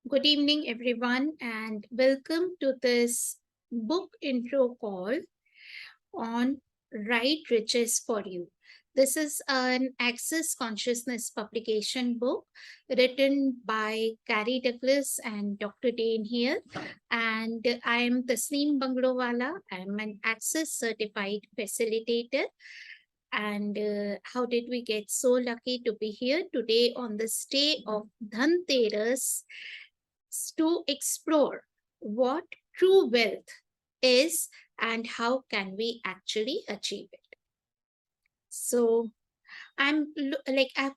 Good evening, everyone, and welcome to this book intro call on Right Riches for You. This is an Access Consciousness publication book written by Carrie Douglas and Dr. Dane here. And I am Tasneem Bunglowala. I am an Access certified facilitator. And how did we get so lucky to be here today on this day of Dhanteras to explore what true wealth is and how can we actually achieve it. So I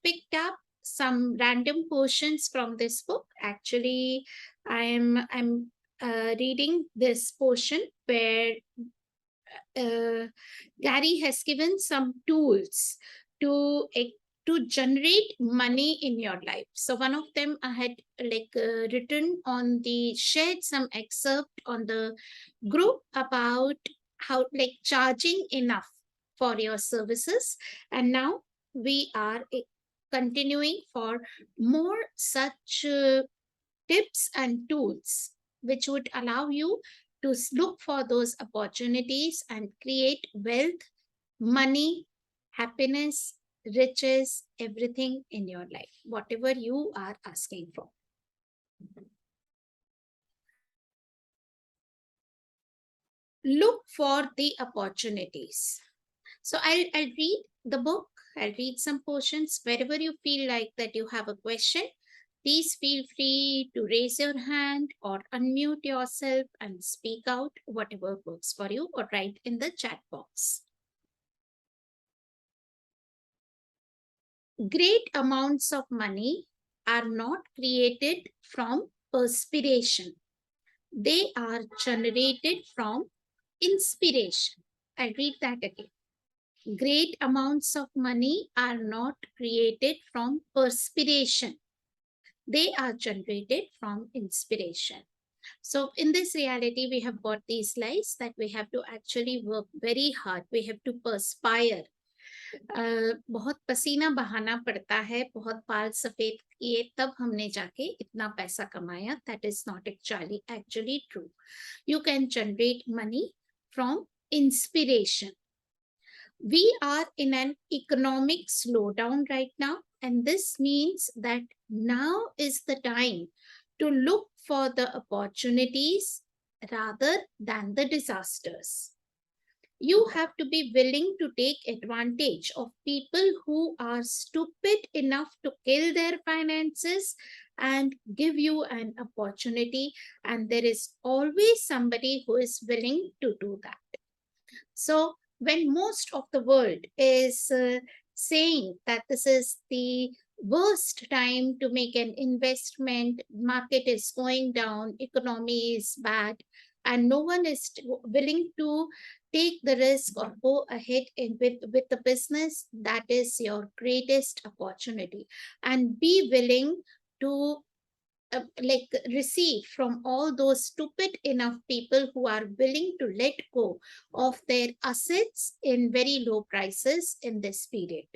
picked up some random portions from this book. Actually, I'm reading this portion where Gary has given some tools to to generate money in your life. So one of them I had written on the shared some excerpt on the group about how charging enough for your services, and now we are continuing for more such tips and tools which would allow you to look for those opportunities and create wealth, money, happiness, riches, everything in your life, whatever you are asking for. Look for the opportunities. So I'll read the book. I'll read some portions. Wherever you feel like that you have a question, please feel free to raise your hand or unmute yourself and speak out whatever works for you, or write in the chat box. Great amounts of money are not created from perspiration. They are generated from inspiration. I'll read that again. Great amounts of money are not created from perspiration. They are generated from inspiration. So in this reality, we have got these lives that we have to actually work very hard. We have to perspire. बहुत पसीना बहाना पड़ता है, बहुत बाल सफेद किए तब हमने जाके इतना पैसा कमाया. That is not actually true. You can generate money from inspiration. We are in an economic slowdown right now, and this means that now is the time to look for the opportunities rather than the disasters. You have to be willing to take advantage of people who are stupid enough to kill their finances and give you an opportunity, and there is always somebody who is willing to do that. So when most of the world is saying that this is the worst time to make an investment, market is going down, economy is bad, and no one is willing to take the risk or go ahead with the business, that is your greatest opportunity. And be willing to receive from all those stupid enough people who are willing to let go of their assets in very low prices in this period.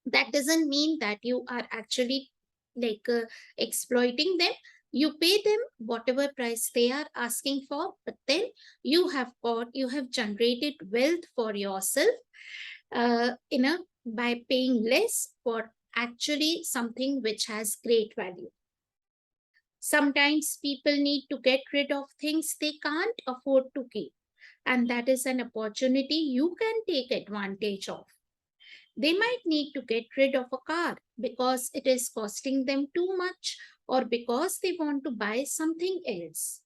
That doesn't mean that you are actually exploiting them. You pay them whatever price they are asking for, but then you have generated wealth for yourself by paying less for actually something which has great value. Sometimes people need to get rid of things they can't afford to keep, and that is an opportunity you can take advantage of. They might need to get rid of a car because it is costing them too much, or because they want to buy something else.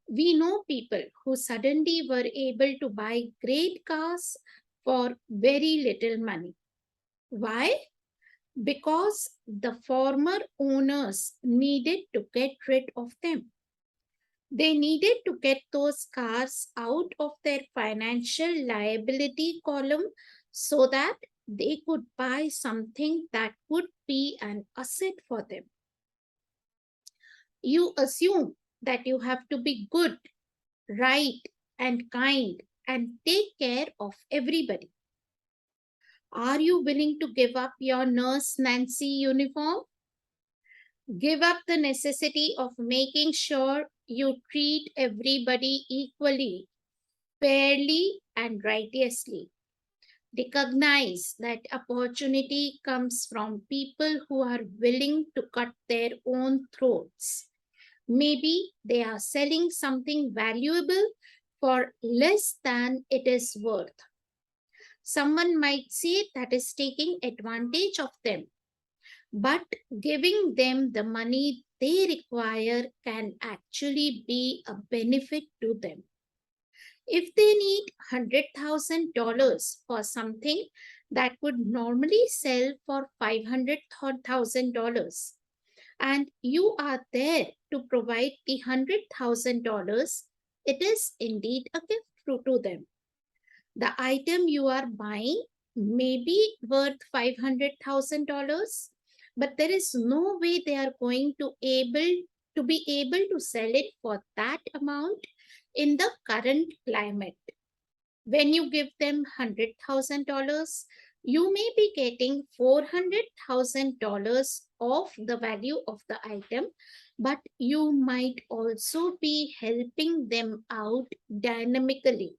We know people who suddenly were able to buy great cars for very little money. Why? Because the former owners needed to get rid of them. They needed to get those cars out of their financial liability column so that they could buy something that would be an asset for them. You assume that you have to be good, right, and kind and take care of everybody. Are you willing to give up your Nurse Nancy uniform? Give up the necessity of making sure you treat everybody equally, fairly, and righteously. Recognize that opportunity comes from people who are willing to cut their own throats. Maybe they are selling something valuable for less than it is worth. Someone might say that is taking advantage of them, but giving them the money they require can actually be a benefit to them. If they need $100,000 for something that would normally sell for $500,000, and you are there to provide the $100,000, it is indeed a gift to them. The item you are buying may be worth $500,000, but there is no way they are going to be able to sell it for that amount in the current climate. When you give them $100,000, you may be getting $400,000 of the value of the item, but you might also be helping them out dynamically.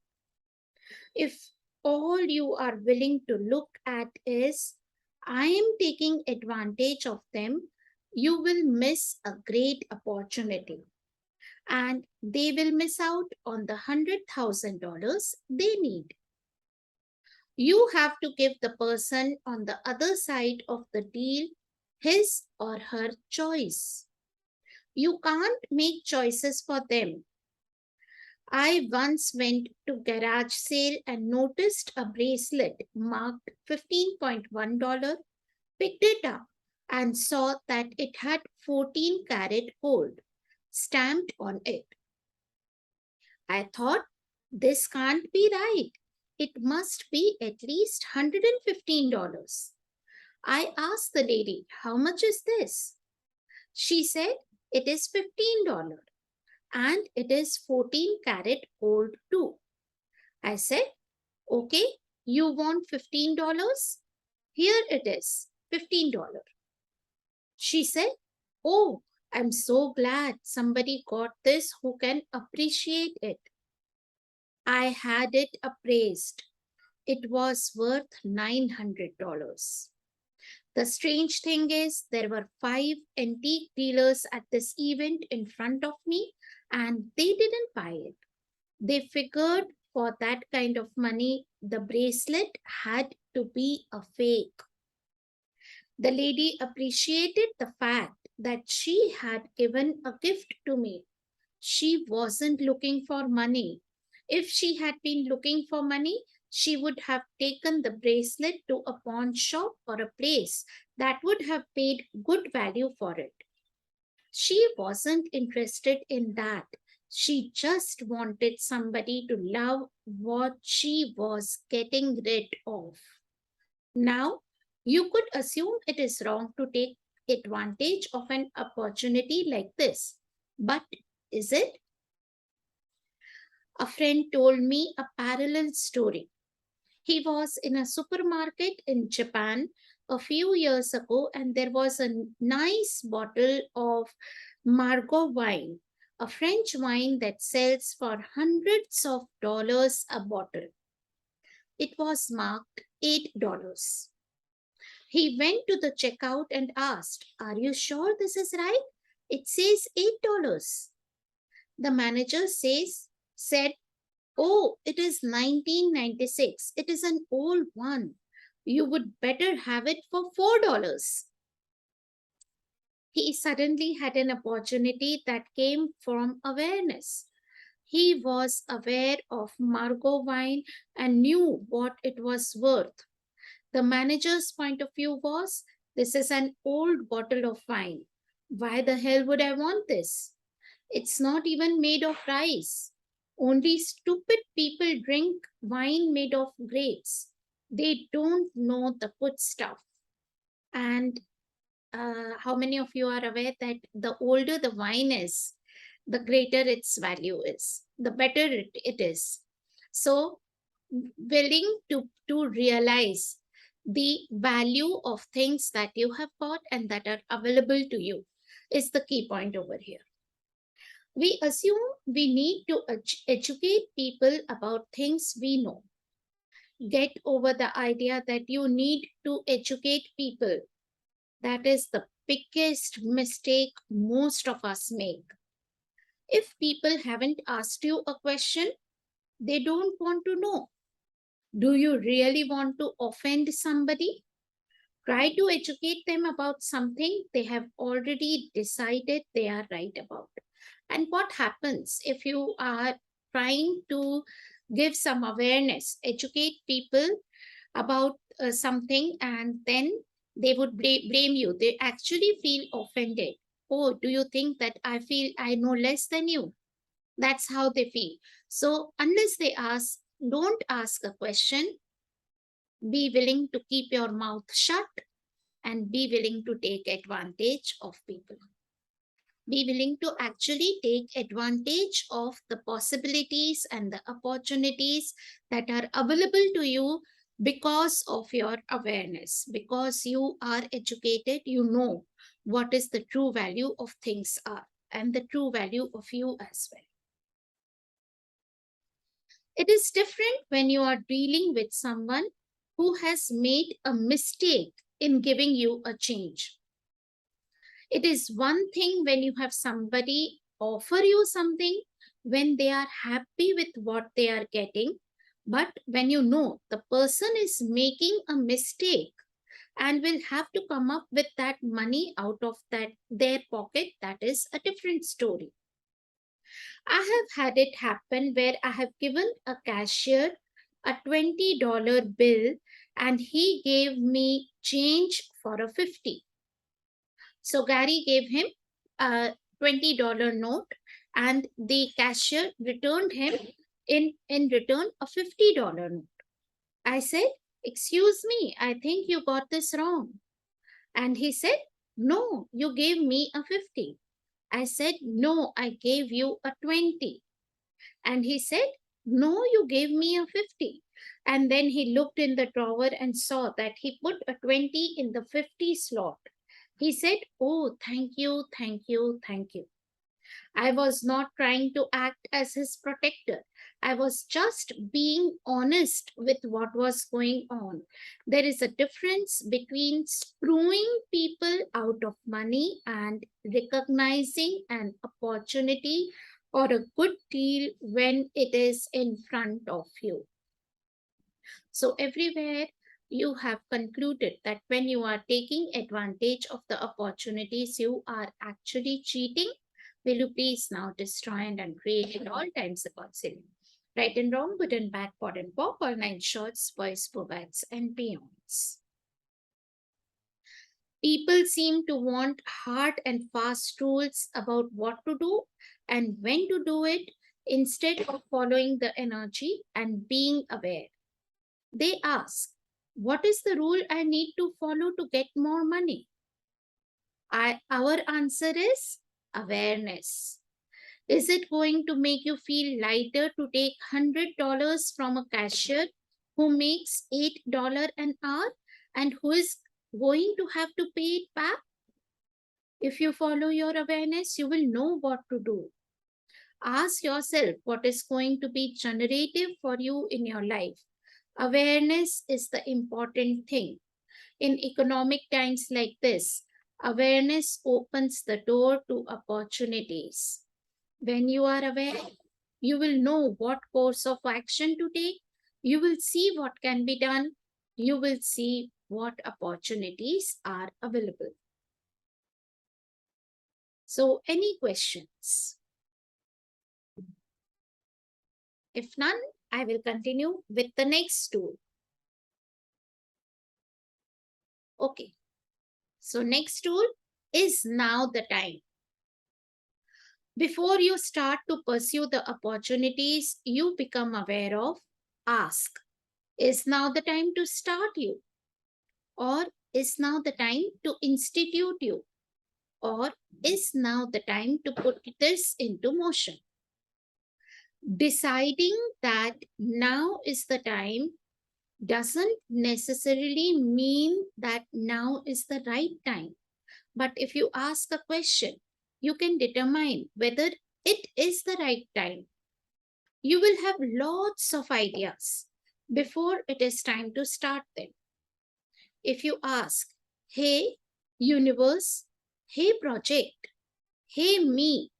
If all you are willing to look at is, I am taking advantage of them, you will miss a great opportunity and they will miss out on the $100,000 they need. You have to give the person on the other side of the deal his or her choice. You can't make choices for them. I once went to garage sale and noticed a bracelet marked $15.1, picked it up and saw that it had 14 karat gold stamped on it. I thought, this can't be right. It must be at least $115. I asked the lady, how much is this? She said, it is $15 and it is 14 karat gold too. I said, okay, you want $15? Here it is, $15. She said, oh, I'm so glad somebody got this who can appreciate it. I had it appraised. It was worth $900. The strange thing is, there were five antique dealers at this event in front of me, and they didn't buy it. They figured for that kind of money, the bracelet had to be a fake. The lady appreciated the fact that she had given a gift to me. She wasn't looking for money. If she had been looking for money, she would have taken the bracelet to a pawn shop or a place that would have paid good value for it. She wasn't interested in that. She just wanted somebody to love what she was getting rid of. Now, you could assume it is wrong to take advantage of an opportunity like this. But is it? A friend told me a parallel story. He was in a supermarket in Japan a few years ago, and there was a nice bottle of Margot wine, a French wine that sells for hundreds of dollars a bottle. It was marked $8. He went to the checkout and asked, are you sure this is right? It says $8. The manager said, oh, it is 1996. It is an old one. You would better have it for $4. He suddenly had an opportunity that came from awareness. He was aware of Margot wine and knew what it was worth. The manager's point of view was, this is an old bottle of wine. Why the hell would I want this? It's not even made of rice. Only stupid people drink wine made of grapes. They don't know the good stuff. And how many of you are aware that the older the wine is, the greater its value is, the better it is. So, willing to realize the value of things that you have got and that are available to you. is the key point over here. We assume we need to educate people about things we know. Get over the idea that you need to educate people. That is the biggest mistake most of us make. If people haven't asked you a question, they don't want to know. Do you really want to offend somebody? Try to educate them about something they have already decided they are right about. And what happens if you are trying to give some awareness, educate people about something, and then they would blame you? They actually feel offended. Oh, do you think that I know less than you? That's how they feel. So, unless they ask, don't ask a question. Be willing to keep your mouth shut and be willing to take advantage of people. Be willing to actually take advantage of the possibilities and the opportunities that are available to you because of your awareness, because you are educated, you know what is the true value of things are and the true value of you as well. It is different when you are dealing with someone who has made a mistake in giving you a change. It is one thing when you have somebody offer you something when they are happy with what they are getting, but when you know the person is making a mistake and will have to come up with that money out of that their pocket, that is a different story. I have had it happen where I have given a cashier a $20 bill and he gave me change for a 50. So Gary gave him a $20 note and the cashier returned him in return a $50 note. I said, "Excuse me, I think you got this wrong." And he said, "No, you gave me a 50." I said, "No, I gave you a 20." And he said, "No, you gave me a 50." And then he looked in the drawer and saw that he put a 20 in the 50 slot. He said, "Oh, thank you, thank you, thank you." I was not trying to act as his protector. I was just being honest with what was going on. There is a difference between screwing people out of money and recognizing an opportunity or a good deal when it is in front of you. So, everywhere you have concluded that when you are taking advantage of the opportunities, you are actually cheating. Will you please now destroy and uncreate at all times the concept? Right and wrong, good and bad, pod and pop, all nine shorts, boys, bobags, and beyonds. People seem to want hard and fast rules about what to do and when to do it instead of following the energy and being aware. They ask, "What is the rule I need to follow to get more money?" Our answer is awareness. Is it going to make you feel lighter to take $100 from a cashier who makes $8 an hour and who is going to have to pay it back? If you follow your awareness, you will know what to do. Ask yourself what is going to be generative for you in your life. Awareness is the important thing. In economic times like this, awareness opens the door to opportunities. When you are aware, you will know what course of action to take. You will see what can be done. You will see what opportunities are available. So, any questions? If none, I will continue with the next tool. Okay. So, next tool is now the time. Before you start to pursue the opportunities you become aware of, ask, is now the time to start you? Or is now the time to institute you? Or is now the time to put this into motion? Deciding that now is the time doesn't necessarily mean that now is the right time. But if you ask a question, you can determine whether it is the right time. You will have lots of ideas before it is time to start them. If you ask, hey, universe, hey, project, hey, me,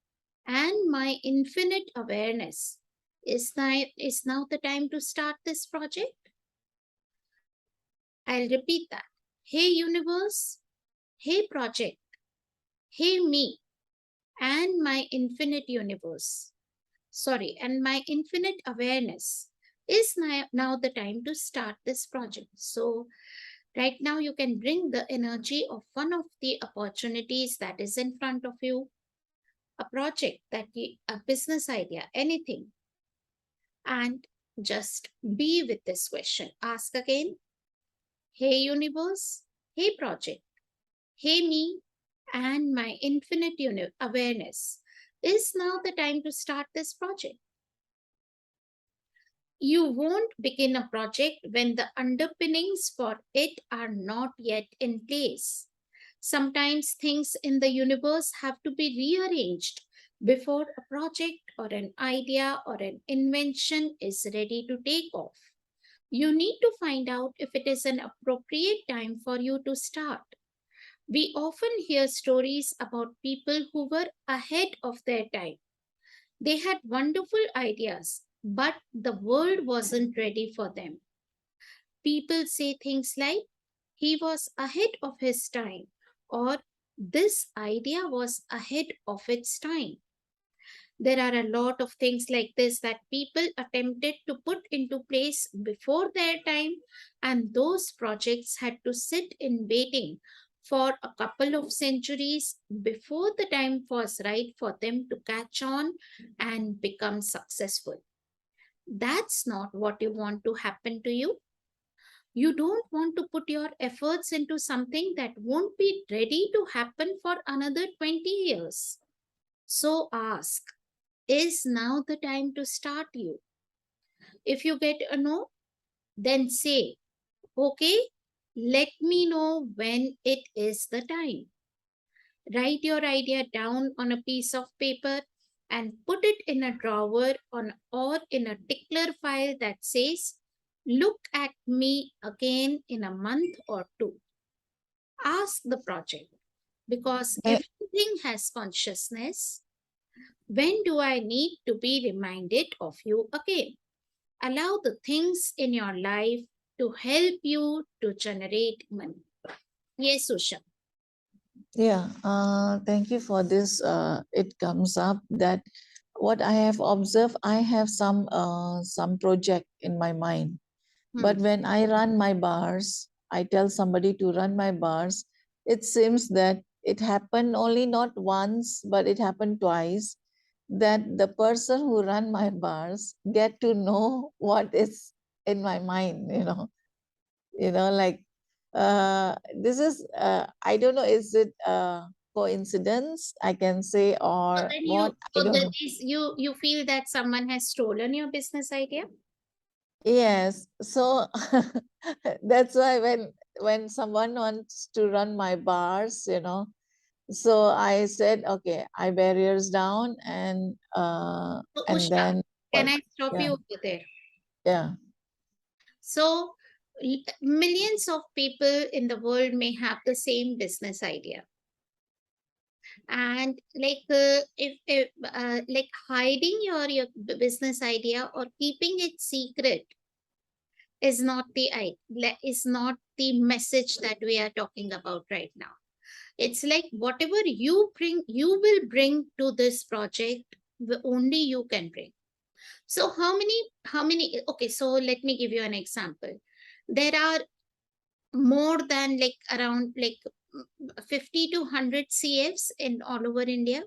and my infinite awareness, is now the time to start this project? I'll repeat that. Hey, universe, hey, project, hey, me, and my infinite universe. Sorry, and my infinite awareness. Is now the time to start this project? So, right now, you can bring the energy of one of the opportunities that is in front of you, a project, a business idea, anything, and just be with this question. Ask again, hey, universe, hey, project, hey, me, and my infinite awareness. Is now the time to start this project? You won't begin a project when the underpinnings for it are not yet in place. Sometimes things in the universe have to be rearranged before a project or an idea or an invention is ready to take off. You need to find out if it is an appropriate time for you to start. We often hear stories about people who were ahead of their time. They had wonderful ideas, but the world wasn't ready for them. People say things like, he was ahead of his time, or this idea was ahead of its time. There are a lot of things like this that people attempted to put into place before their time, and those projects had to sit in waiting for a couple of centuries before the time was right for them to catch on and become successful. That's not what you want to happen to you. You don't want to put your efforts into something that won't be ready to happen for another 20 years. So ask, is now the time to start you? If you get a no, then say, okay, let me know when it is the time. Write your idea down on a piece of paper and put it in a drawer or in a tickler file that says, look at me again in a month or two. Ask the project, because Eh, everything has consciousness. When do I need to be reminded of you again? Allow the things in your life to help you to generate money. Yes, Usha. Yeah, thank you for this. It comes up that what I have observed, I have some project in my mind. Hmm. But when I run my bars, I tell somebody to run my bars. It seems that it happened only not once, but it happened twice. That the person who run my bars get to know what is in my mind. Like this is I don't know, is it coincidence I can say So or then what, you, I so don't that know. is you feel that someone has stolen your business idea? Yes, so that's why when someone wants to run my bars, so I said, okay, I barriers down So and Usha, then can what? I stop Yeah, you over there? yeah. So millions of people in the world may have the same business idea, and if like hiding your business idea or keeping it secret is not is not the message that we are talking about right now. It's like whatever you bring, you will bring to this project, only you can bring. So how many, okay, so let me give you an example. There are more than like around 50 to 100 CFs in all over India.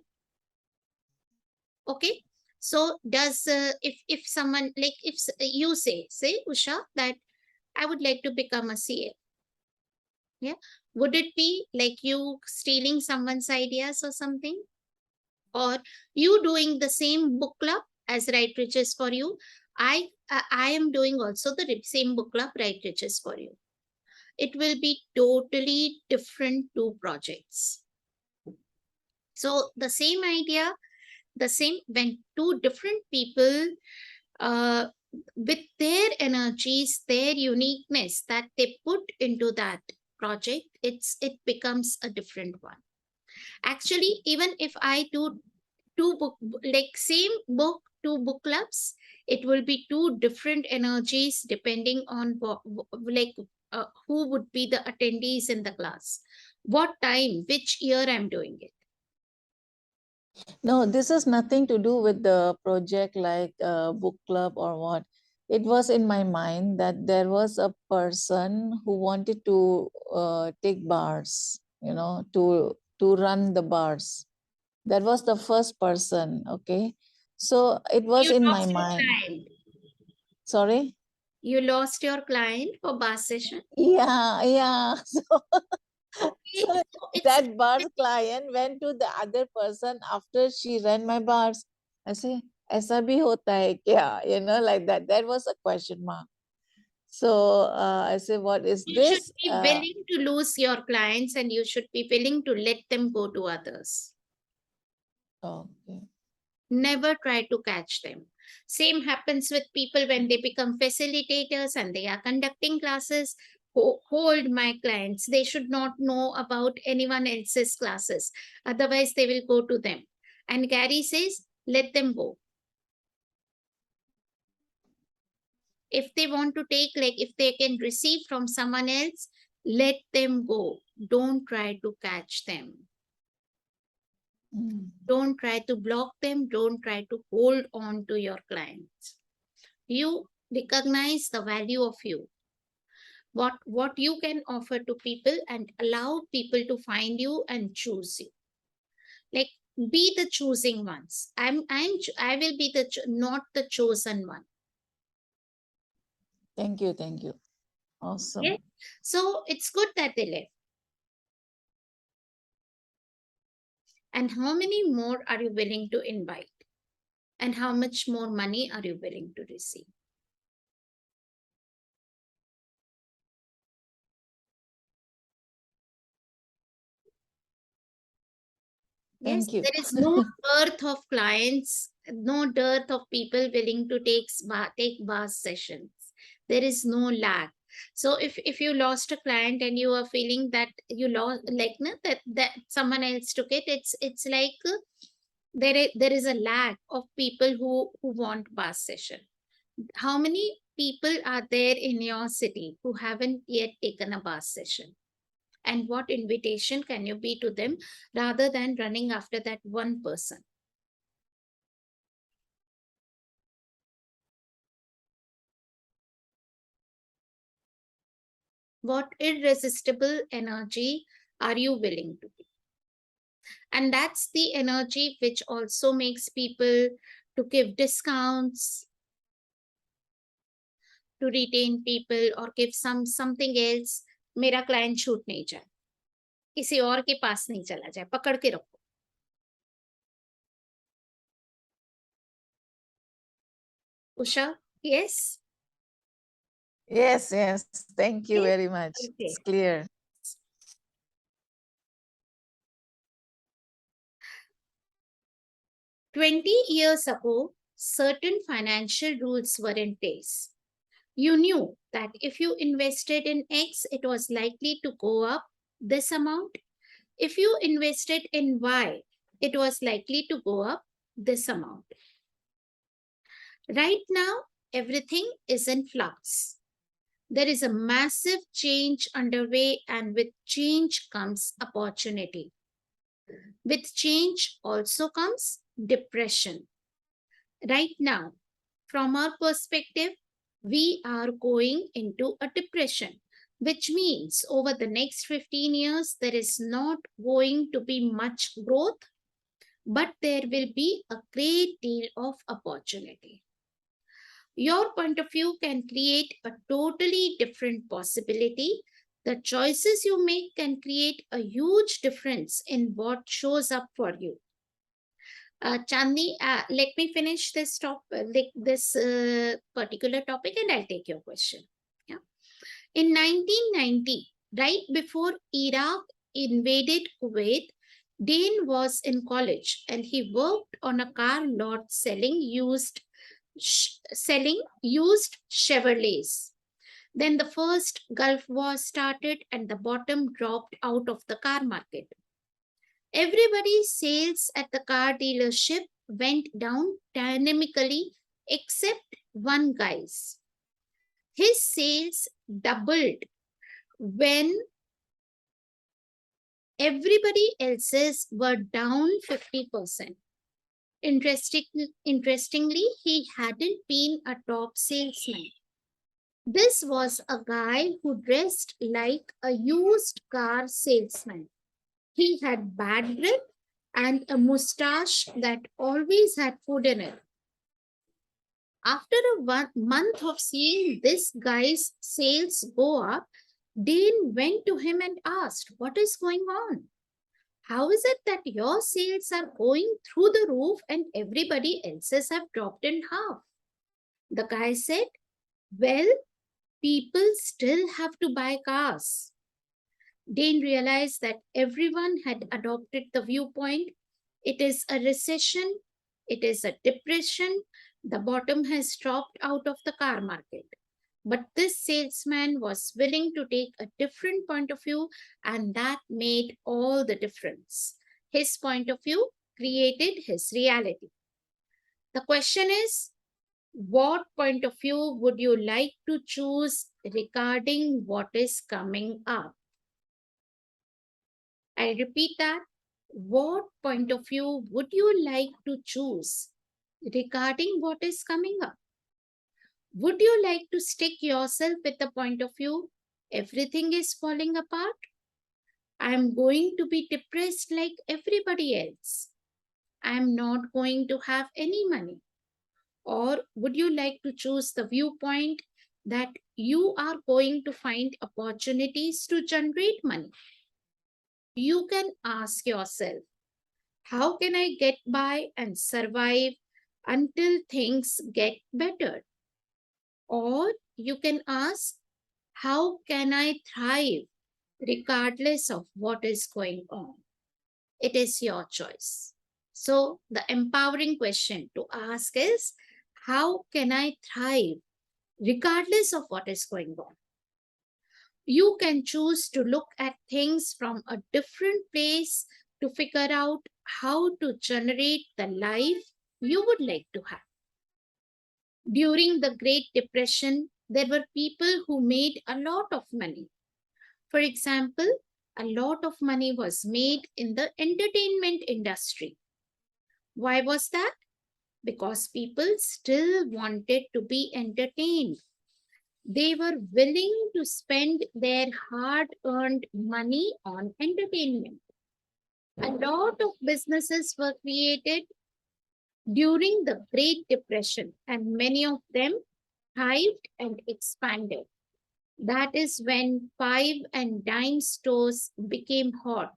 Okay, so does if someone, like if you say Usha that I would like to become a CF, yeah, would it be like you stealing someone's ideas or something, or you doing the same book club as Right Riches for You? I am doing also the same book club, Right Riches for You. It will be totally different two projects. So the same idea, the same when two different people with their energies, their uniqueness that they put into that project, it becomes a different one. Actually, even if I do two book, like same book, two book clubs, it will be two different energies depending on like who would be the attendees in the class, what time, which year I'm doing it. No, this has nothing to do with the project like book club or what. It was in my mind that there was a person who wanted to take bars, to run the bars. That was the first person, okay? So it was You in my lost your mind. client. Sorry? You lost your client for bar session. Yeah, yeah. Okay, So so it's that bars client went to the other person after she ran my bars. I say, ऐसा भी होता है क्या? Like that. That was a question mark. So I say, what is you should this? be willing to lose your clients and you should be willing to let them go to others. Okay. Never try to catch them. Same happens with people when they become facilitators and they are conducting classes. Hold my clients. They should not know about anyone else's classes. Otherwise, they will go to them. And Gary says, let them go. If they want to take, like if they can receive from someone else, let them go. Don't try to catch them. Mm. Don't try to block them. Don't try to hold on to your clients. You recognize the value of you, what you can offer to people, and allow people to find you and choose you. Like, be the choosing ones. I will be the not the chosen one. Thank you. Thank you. Okay, Awesome. so it's good that they left. And how many more are you willing to invite, and how much more money are you willing to receive? Yes, Thank you. there is no dearth of clients, no dearth of people willing to take bar sessions. There is no lack. So if you lost a client and you are feeling that you lost, like no, that someone else took it, it's like there is a lack of people who want bar session. How many people are there in your city who haven't yet taken a bar session? And what invitation can you be to them rather than running after that one person? What irresistible energy are you willing to be? And that's the energy which also makes people to give discounts, to retain people, or give something else. मेरा client छूट नहीं जाए, किसी और के पास नहीं चला जाए, पकड़ के रखो. Usha, yes. Yes, yes. Thank you Okay. very much. Okay. It's clear. 20 years ago, certain financial rules were in place. You knew that if you invested in X, it was likely to go up this amount. If you invested in Y, it was likely to go up this amount. Right now, everything is in flux. There is a massive change underway, and with change comes opportunity. With change also comes depression. Right now, from our perspective, we are going into a depression, which means over the next 15 years, there is not going to be much growth, but there will be a great deal of opportunity. Your point of view can create a totally different possibility. The choices you make can create a huge difference in what shows up for you. Chandni, let me finish this particular topic, and I'll take your question. Yeah. In 1990, right before Iraq invaded Kuwait, Dane was in college and he worked on a car lot selling used Chevrolets. Then the first Gulf War started and the bottom dropped out of the car market. Everybody's sales at the car dealership went down dynamically except one guy's. His sales doubled when everybody else's were down 50%. Interesting, Interestingly, he hadn't been a top salesman. This was a guy who dressed like a used car salesman. He had bad breath and a mustache that always had food in it. After a month of seeing this guy's sales go up, Dane went to him and asked, "What is going on? How is it that your sales are going through the roof and everybody else's have dropped in half?" The guy said, "Well, people still have to buy cars." Dane realized that everyone had adopted the viewpoint: it is a recession, it is a depression, the bottom has dropped out of the car market. But this salesman was willing to take a different point of view, and that made all the difference. His point of view created his reality. The question is, what point of view would you like to choose regarding what is coming up? I repeat that. What point of view would you like to choose regarding what is coming up? Would you like to stick yourself with the point of view everything is falling apart? I'm going to be depressed like everybody else. I'm not going to have any money. Or would you like to choose the viewpoint that you are going to find opportunities to generate money? You can ask yourself, how can I get by and survive until things get better? Or you can ask, how can I thrive regardless of what is going on? It is your choice. So, the empowering question to ask is, how can I thrive regardless of what is going on? You can choose to look at things from a different place to figure out how to generate the life you would like to have. During the Great Depression, there were people who made a lot of money. For example, a lot of money was made in the entertainment industry. Why was that? Because people still wanted to be entertained. They were willing to spend their hard earned money on entertainment. A lot of businesses were created during the Great Depression, and many of them thrived and expanded. That is when five and dime stores became hot.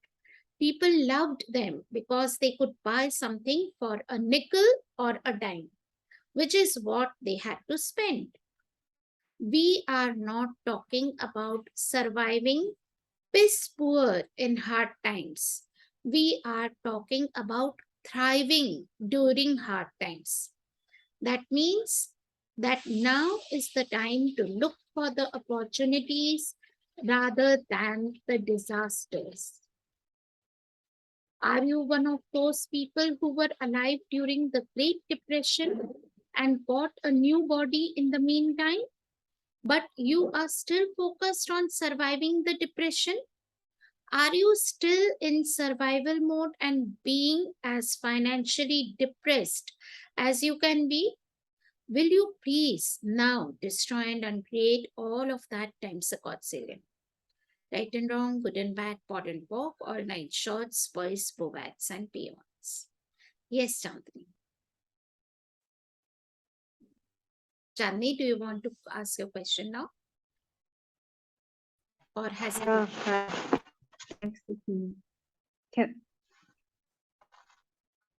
People loved them because they could buy something for a nickel or a dime, which is what they had to spend. We are not talking about surviving piss poor in hard times. We are talking about thriving during hard times. That means that now is the time to look for the opportunities rather than the disasters. Are you one of those people who were alive during the Great Depression and got a new body in the meantime, but you are still focused on surviving the depression? Are you still in survival mode and being as financially depressed as you can be? Will you please now destroy and uncreate all of that times a godzillion? Right and wrong, good and bad, pot and walk, all night shorts, boys, bovats, and peons. Yes, Chandni. Chandni, do you want to ask your question now? Or has it? Yeah, hi. Thanks, Tasneem. Can,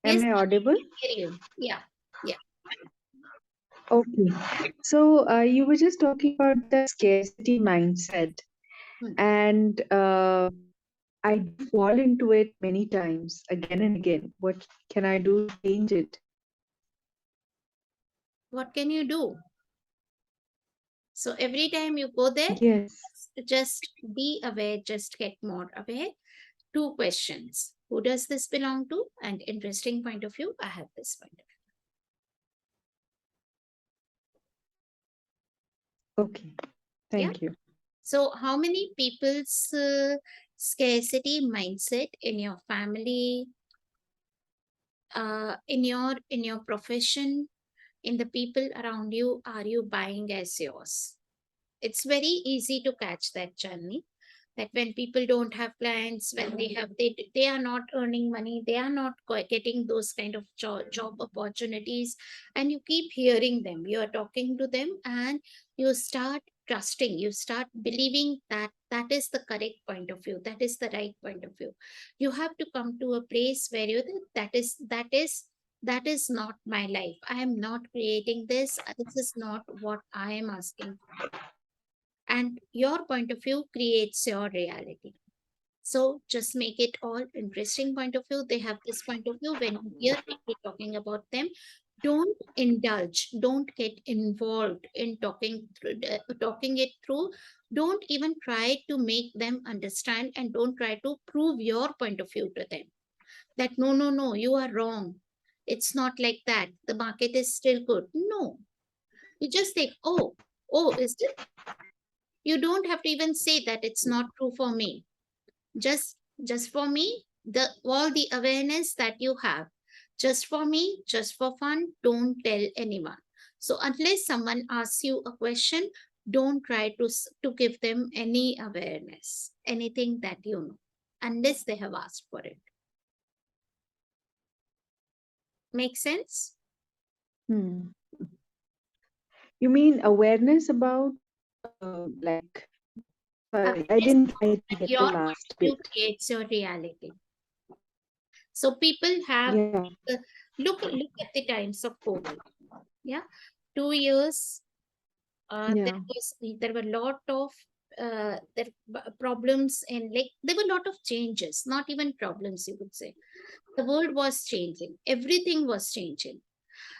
am Yes, I Chandni, audible? I can hear you. Yeah, yeah. Okay. So you were just talking about the scarcity mindset, Hmm. and I do fall into it many times, again and again. What can I do to change it? What can you do? So every time you go there, Yes. just be aware, just get more aware. Two questions. Who does this belong to? And interesting point of view, I have this point of Okay. view. Yeah. Thank you. So how many people's scarcity mindset in your family, in your profession, in the people around you, are you buying as yours? It's very easy to catch that journey, that when people don't have clients, when they are not earning money, they are not getting those kind of job opportunities, and you keep hearing them, you are talking to them, and you start trusting, you start believing that that is the correct point of view, that is the right point of view. You have to come to a place where you think that is not my life, I am not creating this, this is not what I am asking, and your point of view creates your reality. So just make it all interesting point of view. They have this point of view. When you hear people talking about them, don't indulge, don't get involved in talking it through. Don't even try to make them understand, and don't try to prove your point of view to them. That no, no, no, you are wrong. It's not like that. The market is still good. No, you just think, oh, is it? You don't have to even say that it's not true for me. Just for me, the all the awareness that you have, just for me, just for fun, don't tell anyone. So unless someone asks you a question, don't try to give them any awareness, anything that you know, unless they have asked for it. Make sense? Hmm. You mean awareness about, like, sorry, Awareness I didn't that get the your point last of bit. view creates your reality. So people have Yeah. look at the times of COVID. Yeah, 2 years. Yeah. There were a lot of problems, and like there were a lot of changes, not even problems, you could say. The world was changing, everything was changing.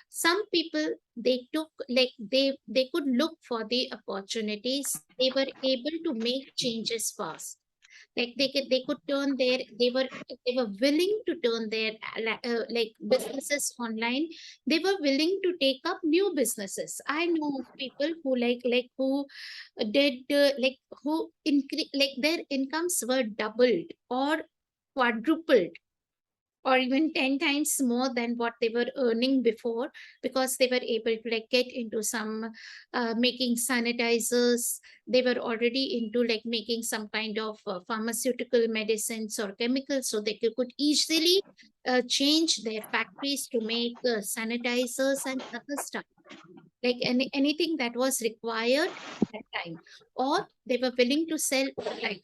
Some people, they took, like they could look for the opportunities, they were able to make changes fast. Like they could turn their, they were willing to turn their like businesses online. They were willing to take up new businesses. I know of people who who did who increase, like their incomes were doubled or quadrupled, or even 10 times more than what they were earning before, because they were able to like get into some making sanitizers. They were already into like making some kind of pharmaceutical medicines or chemicals, so they could easily change their factories to make sanitizers and other stuff, like anything that was required at that time, or they were willing to sell online.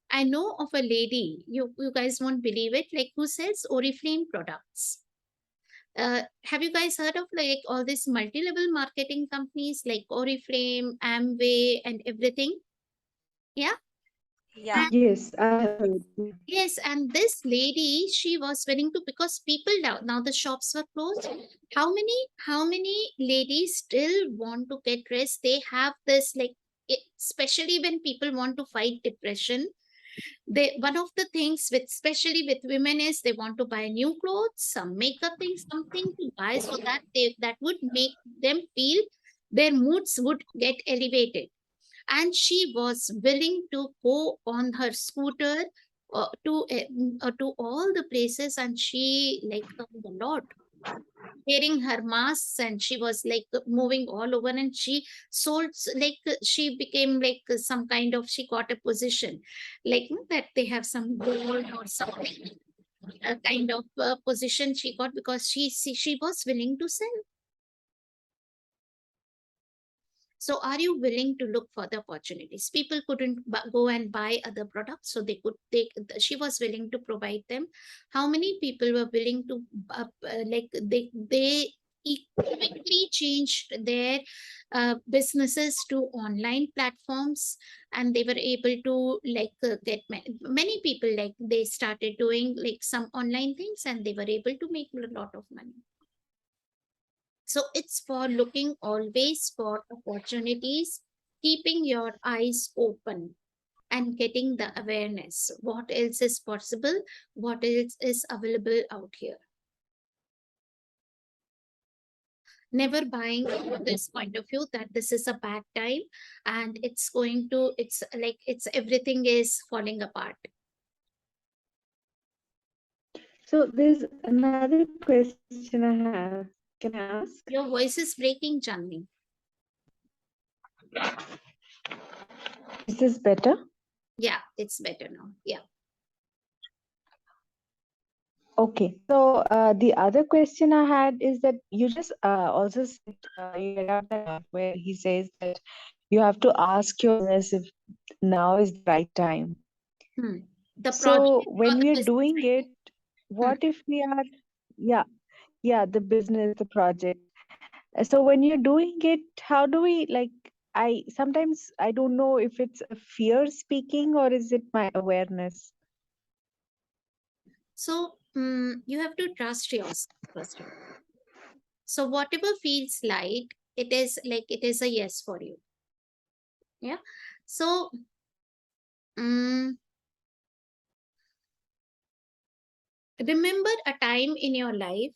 I know of a lady, you guys won't believe it, like who sells Oriflame products. Have you guys heard of like all these multi-level marketing companies like Oriflame, Amway, and everything? Yeah. Yeah. Yes, I have heard. Yeah. Yes, and this lady, she was willing to, because people now the shops were closed. How many ladies still want to get dressed? They have this like, especially when people want to fight depression. They, one of the things with, especially with women, is they want to buy new clothes, some makeup things, something to buy, so that they, that would make them feel their moods would get elevated. And she was willing to go on her scooter to all the places, and she like earned a lot, wearing her masks, and she was like moving all over, and she sold she became like some kind of, she got a position like that they have some gold or something, a kind of position she got, because she was willing to sell. So are you willing to look for the opportunities? People couldn't go and buy other products, so they could take. She was willing to provide them. How many people were willing to like they quickly changed their businesses to online platforms, and they were able to like get many people, like they started doing like some online things and they were able to make a lot of money. So it's for looking always for opportunities, keeping your eyes open and getting the awareness. What else is possible? What else is available out here? Never buying this point of view that this is a bad time and it's going to, it's like it's everything is falling apart. So there's another question I have. Can I ask? Your voice is breaking, Janvi. Is this better? Yeah, it's better now. Yeah. Okay. So the other question I had is that you just also said you read out that part where he says that you have to ask yourself if now is the right time. Hmm. The project So or when the we are business. doing it, Hmm. what if we are, yeah, yeah, the business, the project. So when you're doing it, how do we like? I sometimes I don't know if it's a fear speaking or is it my awareness. So you have to trust yourself first of all. So whatever feels like it is a yes for you. Yeah. So um, remember a time in your life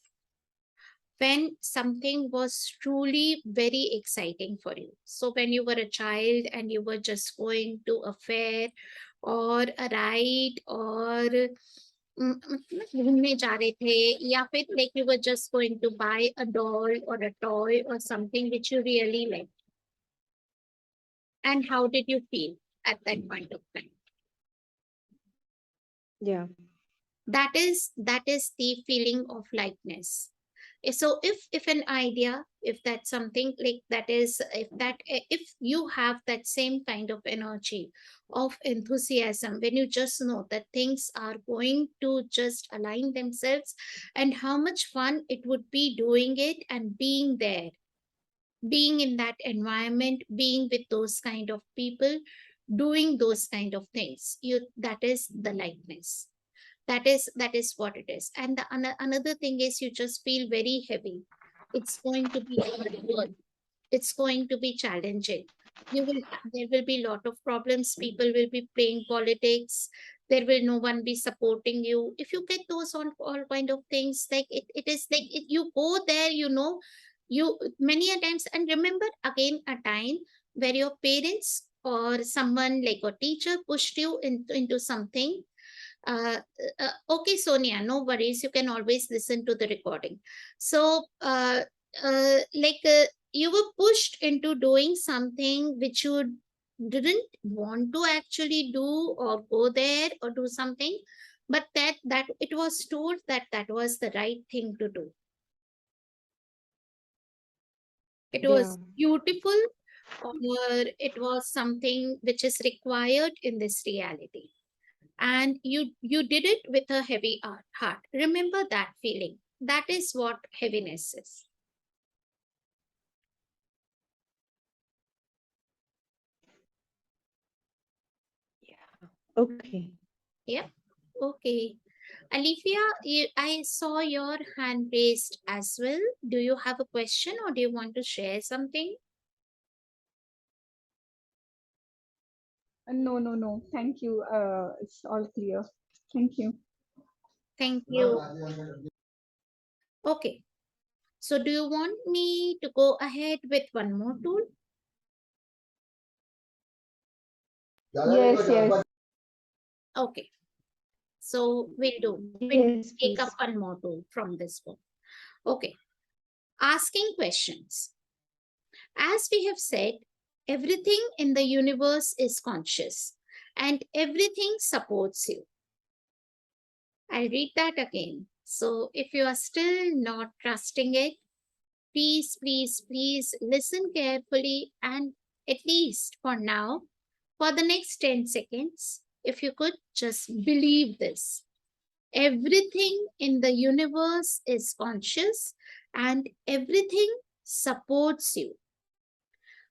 when something was truly very exciting for you. So when you were a child and you were just going to a fair or a ride or घूमने जा रहे थे, या फिर like you were just going to buy a doll or a toy or something which you really like, and how did you feel at that point of time? Yeah. That is the feeling of lightness. So if an idea, if that's something like that is, if you have that same kind of energy of enthusiasm when you just know that things are going to just align themselves, and how much fun it would be doing it and being there, being in that environment, being with those kind of people, doing those kind of things, you, that is the lightness. That is what it is. And the another thing is you just feel very heavy. It's going to be hard work. It's going to be challenging. You will, there will be a lot of problems. People will be playing politics. There will no one be supporting you. If you get those on all kind of things, like it is like you go there, you know, you many a times. And remember again a time where your parents or someone like a teacher pushed you into something. uh, okay, Sonia, no worries. You can always listen to the recording. So, you were pushed into doing something which you didn't want to actually do, or go there or do something, but that it was told that that was the right thing to do. It Yeah. was beautiful, or it was something which is required in this reality, and you did it with a heavy heart. Remember that feeling. That is what heaviness is. Yeah. Okay. Yep. Okay. Alifia, I saw your hand raised as well. Do you have a question or do you want to share something? No, no, no. Thank you. It's all clear. Thank you. Thank you. Okay. So do you want me to go ahead with one more tool? Yes, yes. Okay. So we'll Yes, take please. up one more tool from this book. Okay. Asking questions. As we have said, everything in the universe is conscious and everything supports you. I'll read that again. So if you are still not trusting it, please, please, please listen carefully, and at least for now, for the next 10 seconds, if you could just believe this. Everything in the universe is conscious and everything supports you.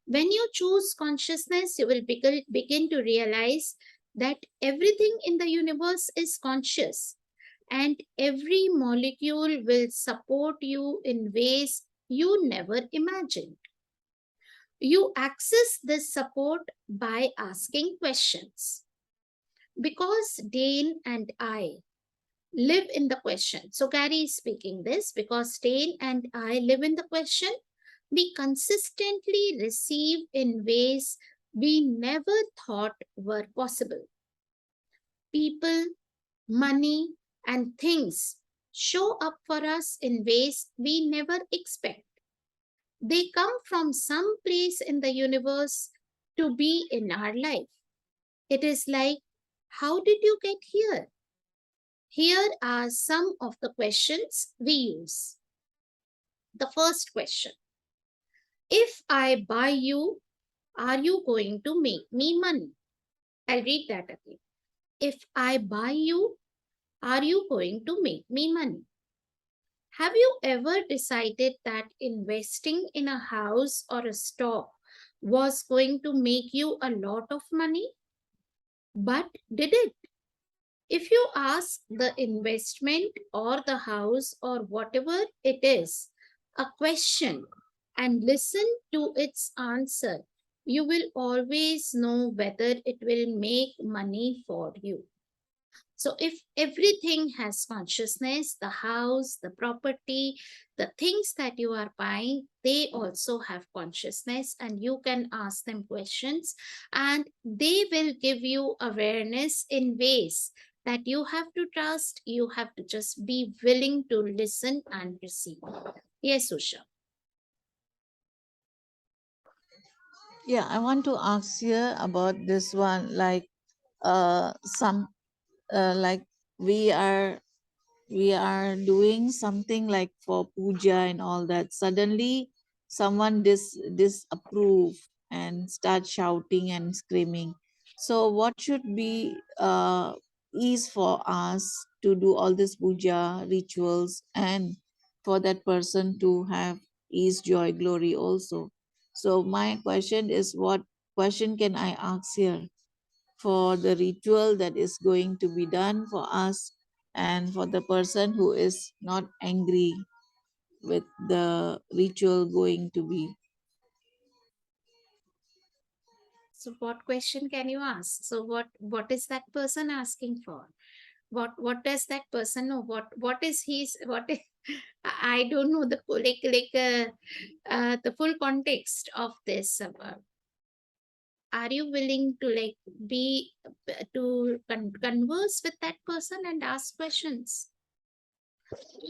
When you choose consciousness, you will begin to realize that everything in the universe is conscious and every molecule will support you in ways you never imagined. You access this support by asking questions. Because Dane and I live in the question. So Gary is speaking this because Dane and I live in the question. We consistently receive in ways we never thought were possible. People, money, and things show up for us in ways we never expect. They come from some place in the universe to be in our life. It is like, how did you get here? Here are some of the questions we use. The first question: if I buy you, are you going to make me money? I'll read that again. If I buy you, are you going to make me money? Have you ever decided that investing in a house or a stock was going to make you a lot of money? But did it? If you ask the investment or the house or whatever it is a question and listen to its answer, you will always know whether it will make money for you. So, if everything has consciousness, the house, the property, the things that you are buying, they also have consciousness, and you can ask them questions, and they will give you awareness in ways that you have to trust. You have to just be willing to listen and receive. Yes, Usha. Yeah, I want to ask you about this one. Like, some, like we are we are doing something like for puja and all that. Suddenly, someone disapprove and start shouting and screaming. So, what should be ease for us to do all this puja rituals and for that person to have ease, joy, glory also? So, my question is, what question can I ask here for the ritual that is going to be done for us and for the person who is not angry with the ritual going to be? So, what question can you ask? So, what is that person asking for? What does that person know? What is his what is, I don't know the the full context of this. Are you willing to like be converse with that person and ask questions?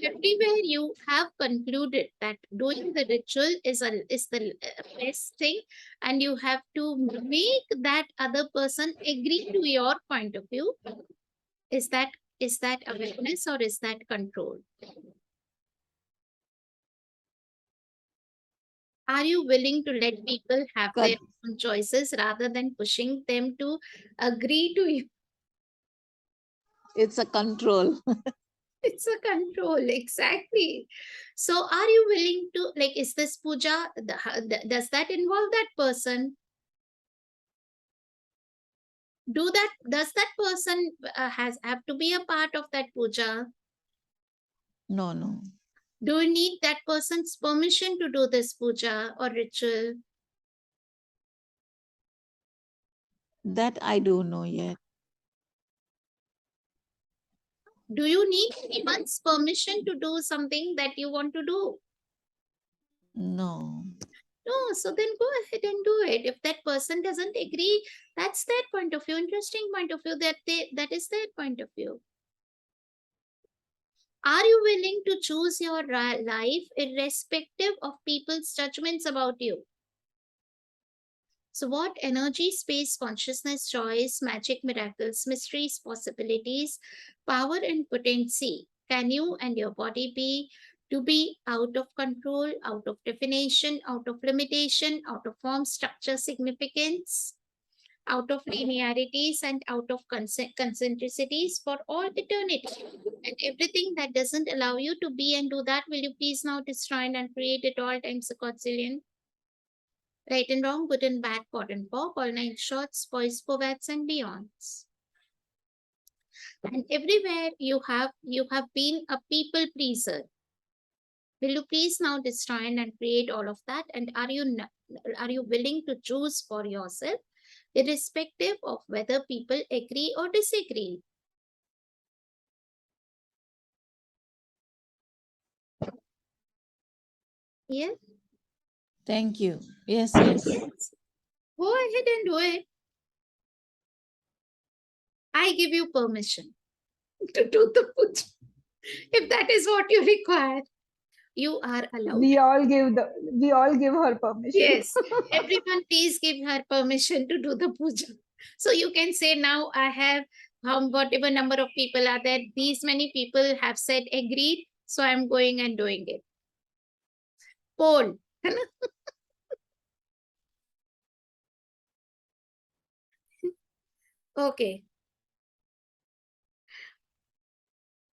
Everywhere you have concluded that doing the ritual is the best thing, and you have to make that other person agree to your point of view. Is that awareness or is that control? Are you willing to let people have their Cut. own choices rather than pushing them to agree to you? It's a control. It's a control, exactly. So, are you willing to like? Is this puja? Does that involve that person? Does that person has have to be a part of that puja? No, no. Do you need that person's permission to do this puja or ritual? That I don't know yet. Do you need anyone's permission to do something that you want to do? No. No, so then go ahead and do it. If that person doesn't agree, that's their point of view. Interesting point of view. That is their point of view. Are you willing to choose your life irrespective of people's judgments about you? So, what energy, space, consciousness, choice, magic, miracles, mysteries, possibilities, power, and potency can you and your body be to be out of control, out of definition, out of limitation, out of form, structure, significance? out of linearities and out of concentricities for all eternity. And everything that doesn't allow you to be and do that, will you please now destroy and create at all times a quadrillion? Right and wrong, good and bad, pot and pop, all nine shorts, boys, povats, and beyonds. And everywhere you have been a people pleaser. Will you please now destroy and create all of that? And are you willing to choose for yourself, irrespective of whether people agree or disagree? Yes, Thank you. Yes, yes. yes. Go ahead and do it. I give you permission to do the puja. If that is what you require, you are allowed. We all give her permission. Yes, everyone, please give her permission to do the puja. So you can say, now I have whatever number of people are there, these many people have said agreed, so I'm going and doing it. Poll. Okay.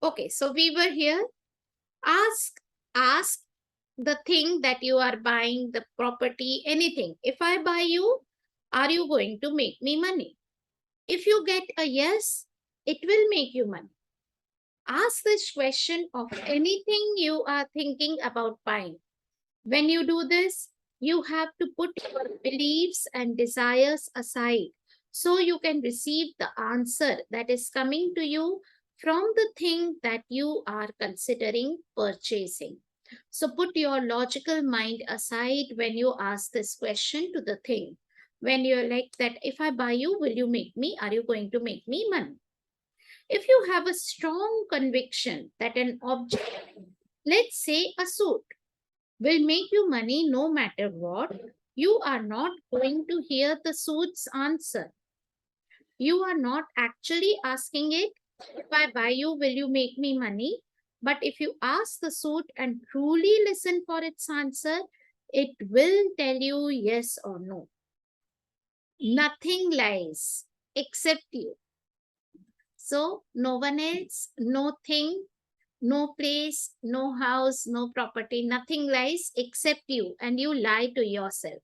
Okay, so we were here. Ask the thing that you are buying, the property, anything. If I buy you, are you going to make me money? If you get a yes, it will make you money. Ask this question of anything you are thinking about buying. When you do this, you have to put your beliefs and desires aside so you can receive the answer that is coming to you from the thing that you are considering purchasing. So put your logical mind aside when you ask this question to the thing. When you're like that, if I buy you, will you make me? Are you going to make me money? If you have a strong conviction that an object, let's say a suit, will make you money no matter what, you are not going to hear the suit's answer. You are not actually asking it, if I buy you, will you make me money? But if you ask the suit and truly listen for its answer, it will tell you yes or no. Nothing lies except you. So, no one else, no thing, no place, no house, no property, nothing lies except you, and you lie to yourself.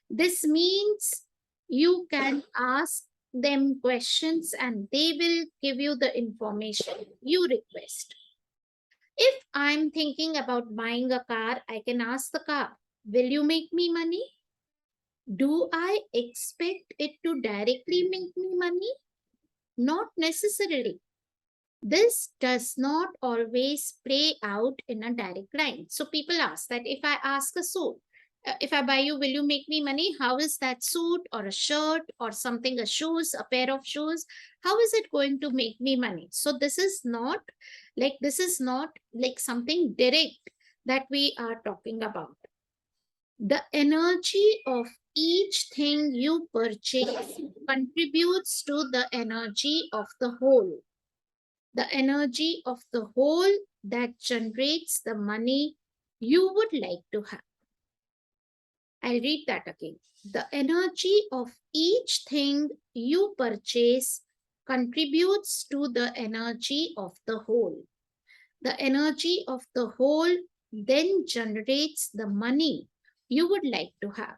This means you can ask them questions and they will give you the information you request. If I'm thinking about buying a car, I can ask the car, will you make me money? Do I expect it to directly make me money? Not necessarily. This does not always play out in a direct line. So people ask that, if I ask a suit, if I buy you, will you make me money? How is that suit or a shirt or something, a shoes, a pair of shoes? How is it going to make me money? So this is not like something direct that we are talking about. The energy of each thing you purchase contributes to the energy of the whole. The energy of the whole that generates the money you would like to have. I'll read that again. The energy of each thing you purchase contributes to the energy of the whole. The energy of the whole then generates the money you would like to have.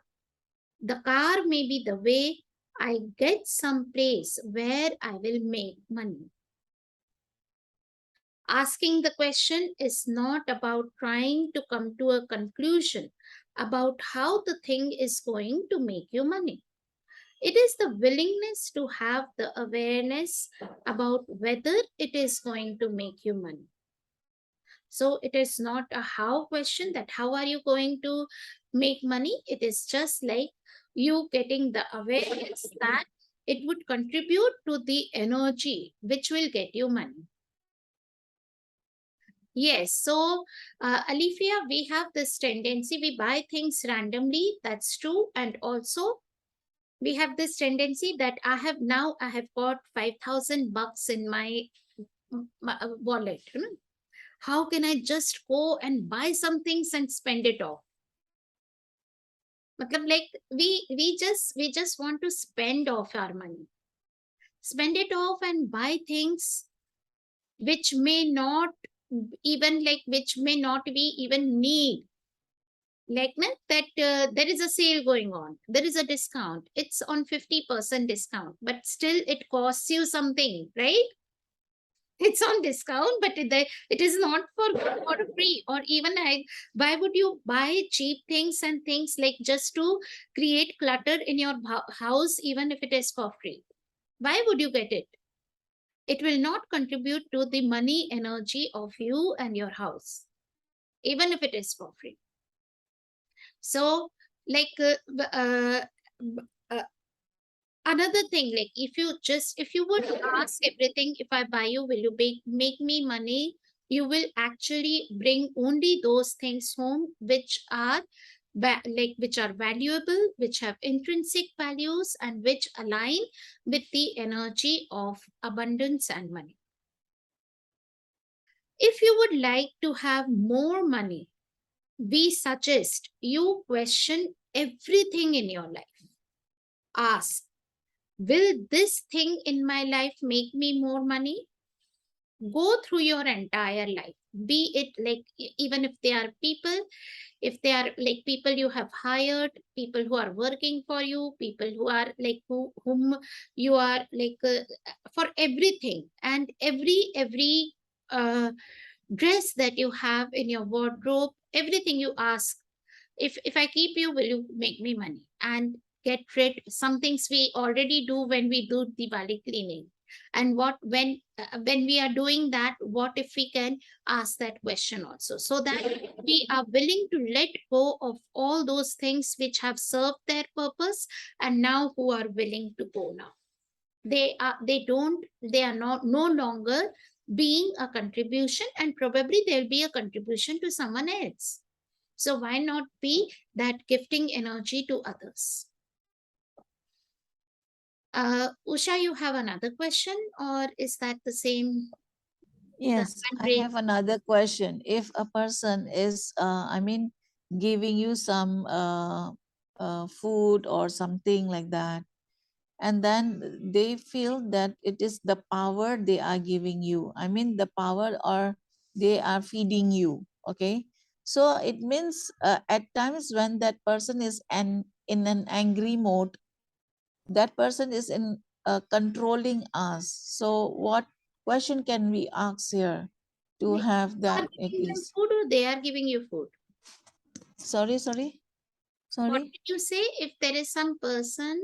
The car may be the way I get some place where I will make money. Asking the question is not about trying to come to a conclusion about how the thing is going to make you money. It is the willingness to have the awareness about whether it is going to make you money. So it is not a how question, that how are you going to make money? It is just like you getting the awareness that it would contribute to the energy which will get you money. Yes, so Alifia, we have this tendency, we buy things randomly, that's true. And also we have this tendency that I have got 5,000 bucks in my, wallet. How can I just go and buy some things and spend it off? Matlab, like we just want to spend off our money, spend it off and buy things which may not even like which may not be even need, like na, that there is a sale going on, there is a discount, it's on 50% discount, but still it costs you something, right? It's on discount, but it is not for free. Or even why would you buy cheap things and things like just to create clutter in your house, even if it is for free? Why would you get it? It will not contribute to the money energy of you and your house, even if it is for free. So, like, b- uh, another thing, like, if you would ask everything, if I buy you, will you make me money? You will actually bring only those things home which are which are valuable, which have intrinsic values, and which align with the energy of abundance and money. If you would like to have more money, we suggest you question everything in your life. Ask, will this thing in my life make me more money? Go through your entire life, be it like even if they are people, if they are like people you have hired, people who are working for you, people who are like whom you are like for everything, and every uh, dress that you have in your wardrobe, everything you ask, if I keep you, will you make me money? And get rid some things we already do when we do Diwali cleaning. And what when we are doing that, what if we can ask that question also, so that we are willing to let go of all those things which have served their purpose, and now who are willing to go now. They are not no longer being a contribution, and probably there'll be a contribution to someone else. So why not be that gifting energy to others? Usha, you have another question, or is that the same? The Yes, hand I raise. have another question. If a person is, giving you some food or something like that, and then they feel that it is the power they are giving you, the power, or they are feeding you, okay? So it means at times when that person is in an angry mode, that person is in controlling us. So what question can we ask here to Like, have you are that at giving them ease? food, or they are giving you food? Sorry, What sorry. did you say? If there is some person,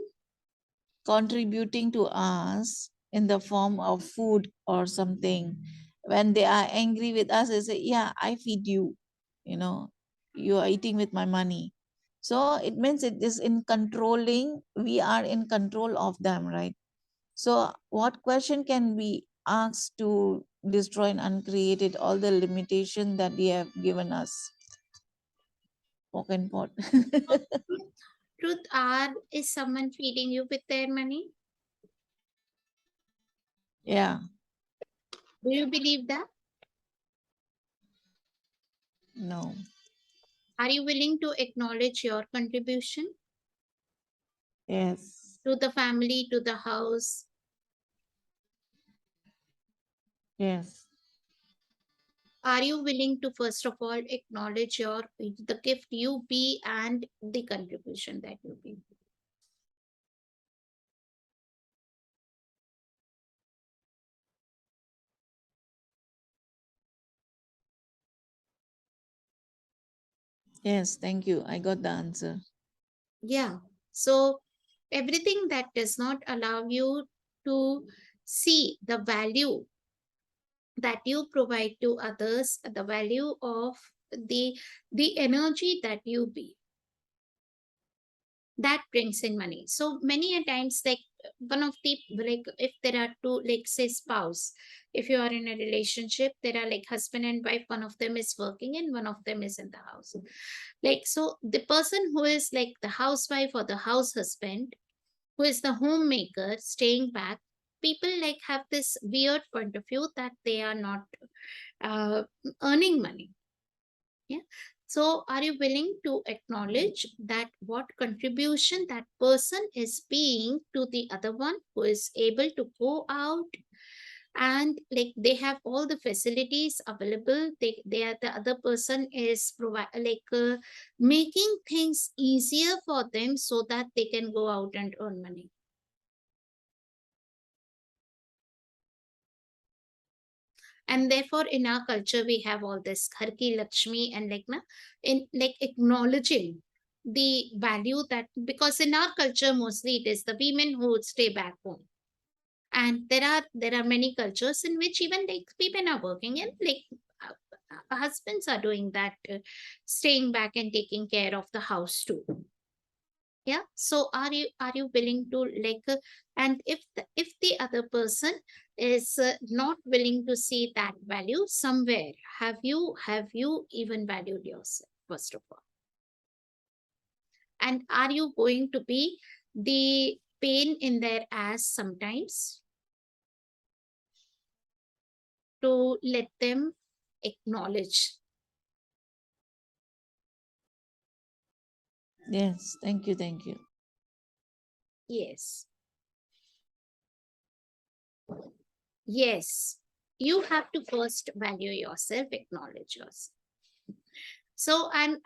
Contributing to us in the form of food or something, when they are angry with us, they say, yeah, I feed you, you know you are eating with my money. So it means it is in controlling, we are in control of them, right? So what question can we ask to destroy and uncreate it, all the limitation that they have given us? Poken pot. truth are, is someone feeding you with their money? Yeah. Do you believe that? No. Are you willing to acknowledge your contribution Yes. to the family, to the house? Yes. Are you willing to first of all acknowledge your the gift you be and the contribution that you be? Yes, thank you, I got the answer. Yeah. So everything that does not allow you to see the value that you provide to others, the value of the energy that you be, that brings in money. So many a times, like one of the like if there are two, like say spouse, if you are in a relationship, there are like husband and wife, one of them is working and one of them is in the house. Like, so the person who is like the housewife or the house husband, who is the homemaker staying back, people like have this weird point of view that they are not uh, earning money. Yeah. So, are you willing to acknowledge that what contribution that person is being to the other one who is able to go out and like they have all the facilities available? They are the other person is making things easier for them so that they can go out and earn money. And therefore in our culture we have all this Ghar Ki Lakshmi and like na in like acknowledging the value that, because in our culture mostly it is the women who would stay back home, and there are many cultures in which even like women are working and like husbands are doing that, staying back and taking care of the house too. Yeah, so are you willing to and if the other person is not willing to see that value somewhere, have you even valued yourself first of all? And are you going to be the pain in their ass sometimes to let them acknowledge? Yes, thank you, thank you. Yes, yes, you have to first value yourself, acknowledge yourself. So I'm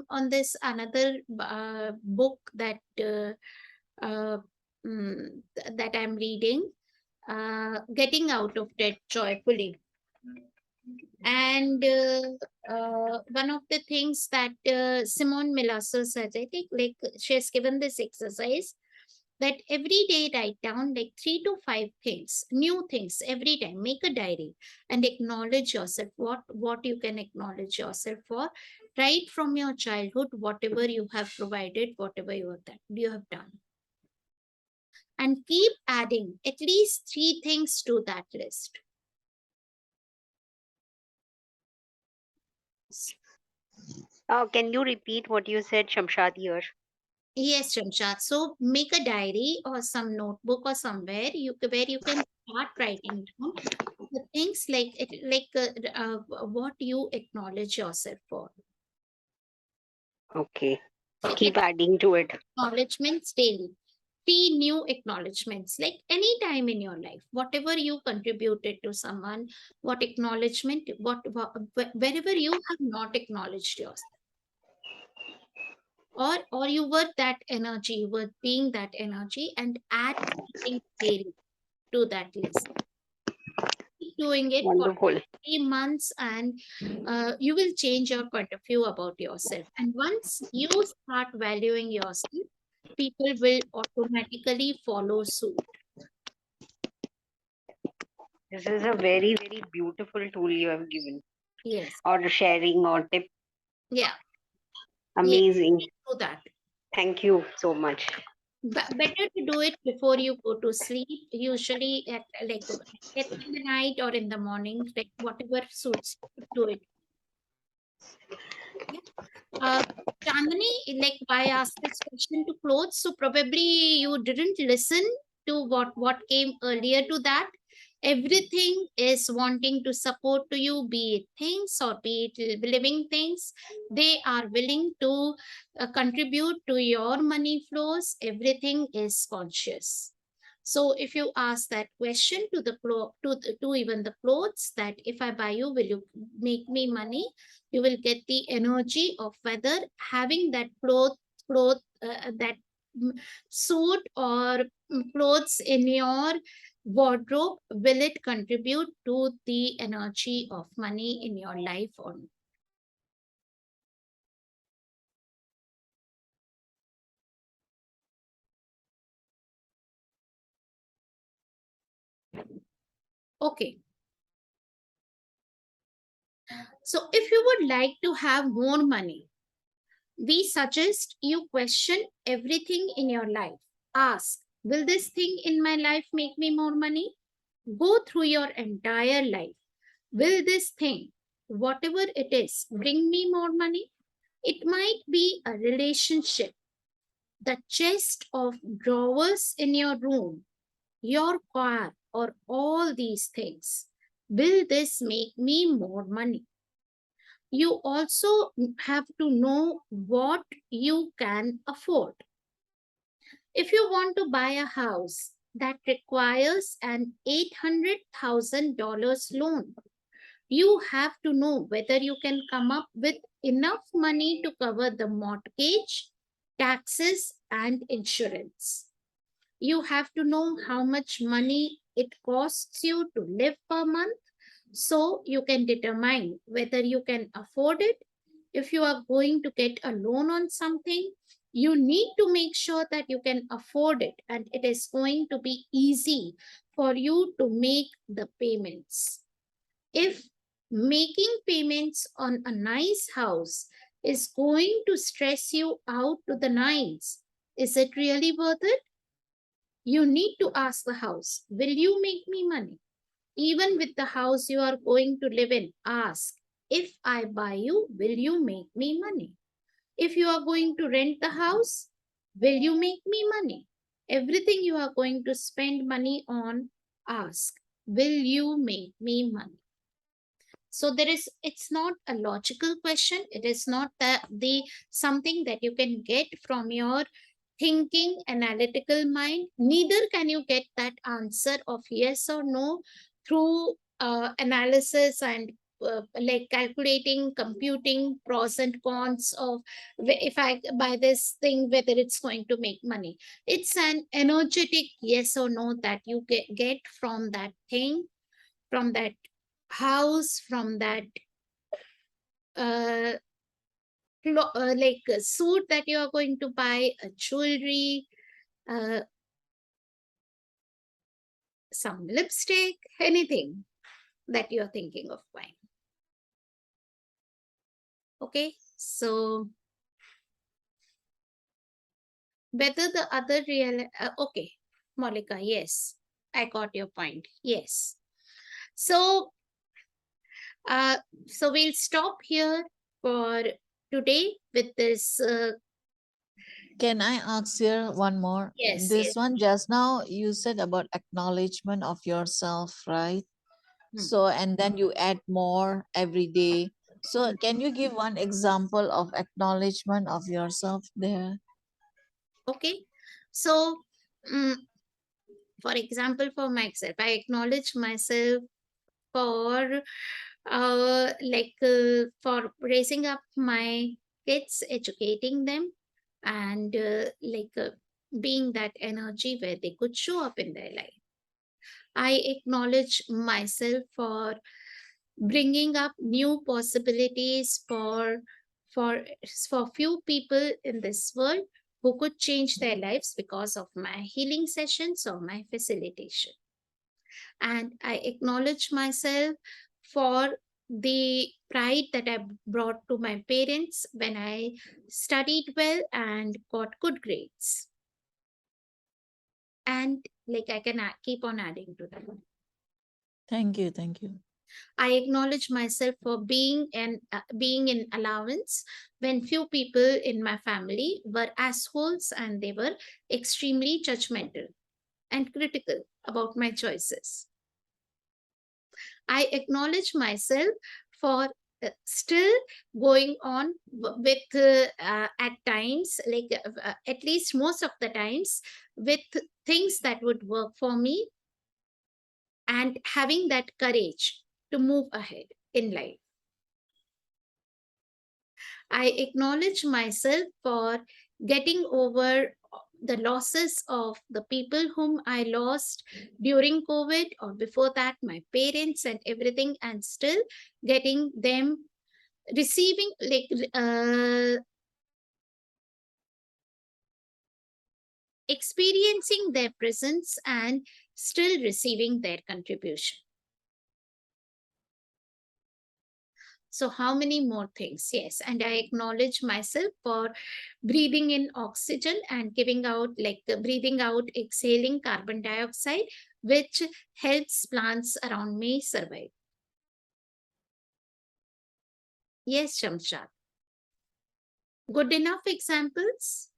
on this another book that that I'm reading, Getting Out of Debt Joyfully. And one of the things that Simone Milasso says, I think, like she has given this exercise that every day write down like 3 to 5 things, new things every time. Make a diary and acknowledge yourself. What you can acknowledge yourself for, right from your childhood, whatever you have provided, whatever you have done, and keep adding at least 3 things to that list. Can you repeat what you said, Shamshad here? Yes, Shamshad. So make a diary or some notebook or somewhere where you can start writing down the things what you acknowledge yourself for. Okay. Okay, Keep adding to it. acknowledgements daily. 3 new acknowledgements, like any time in your life, whatever you contributed to someone, what acknowledgement, wherever you have not acknowledged yourself, or you were that energy, you were being that energy, and add something daily to that list. Keep doing it for Wonderful. 3 months, and you will change your point of view about yourself. And once you start valuing yourself, people will automatically follow suit. This is a very, very beautiful tool you have given, Yes. or sharing, or tip. Yeah. Yes. Amazing. Do that. Thank you so much. Better to do it before you go to sleep. Usually at in the night or in the morning, like whatever suits you, do it. Yeah. Uh, Chandani, like why ask this question to clothes? So probably you didn't listen to what came earlier to that. Everything is wanting to support to you, be it things or be it living things. They are willing to contribute to your money flows. Everything is conscious. So if you ask that question to to even the clothes, that if I buy you, will you make me money? You will get the energy of whether having that cloth that suit or clothes in your wardrobe, will it contribute to the energy of money in your life or not? Okay, so if you would like to have more money, we suggest you question everything in your life. Ask, will this thing in my life make me more money? Go through your entire life. Will this thing, whatever it is, bring me more money? It might be a relationship, the chest of drawers in your room, your car, or all these things. Will this make me more money? You also have to know what you can afford. If you want to buy a house that requires an $800,000 loan, you have to know whether you can come up with enough money to cover the mortgage, taxes, and insurance. You have to know how much money it costs you to live per month so you can determine whether you can afford it. If you are going to get a loan on something, you need to make sure that you can afford it and it is going to be easy for you to make the payments. If making payments on a nice house is going to stress you out to the nines, is it really worth it? You need to ask the house, will you make me money? Even with the house you are going to live in, ask, if I buy you, will you make me money? If you are going to rent the house, will you make me money? Everything you are going to spend money on, ask, will you make me money? So it's not a logical question. It is not the something that you can get from your thinking analytical mind. Neither can you get that answer of yes or no through analysis and like calculating, computing pros and cons of if I buy this thing, whether it's going to make money. It's an energetic yes or no that you get from that thing, from that house, from that uh, like a suit that you are going to buy, a jewelry, uh, some lipstick, anything that you're thinking of buying. Okay, so whether the other real, okay, Molika, yes, I got your point. Yes. So, uh, so we'll stop here for today with this. Can I ask here one more? Yes, yes. This one just now you said about acknowledgement of yourself, right? Hmm. So, and then you add more every day. So, can you give one example of acknowledgement of yourself there? Okay, so mm for example, for myself, I acknowledge myself for for raising up my kids, educating them, and being that energy where they could show up in their life. I acknowledge myself for bringing up new possibilities for for few people in this world who could change their lives because of my healing sessions or my facilitation. And I acknowledge myself for the pride that I brought to my parents when I studied well and got good grades. And like I can keep on adding to that. Thank you. Thank you. I acknowledge myself for being in allowance when few people in my family were assholes and they were extremely judgmental and critical about my choices. I acknowledge myself for still going on with at times, at least most of the times, with things that would work for me and having that courage to move ahead in life. I acknowledge myself for getting over the losses of the people whom I lost during COVID or before that, my parents and everything, and still getting them receiving experiencing their presence and still receiving their contribution. So, how many more things? Yes. And I acknowledge myself for breathing in oxygen and giving out, breathing out, exhaling carbon dioxide, which helps plants around me survive. Yes, Shamshad. Good enough examples?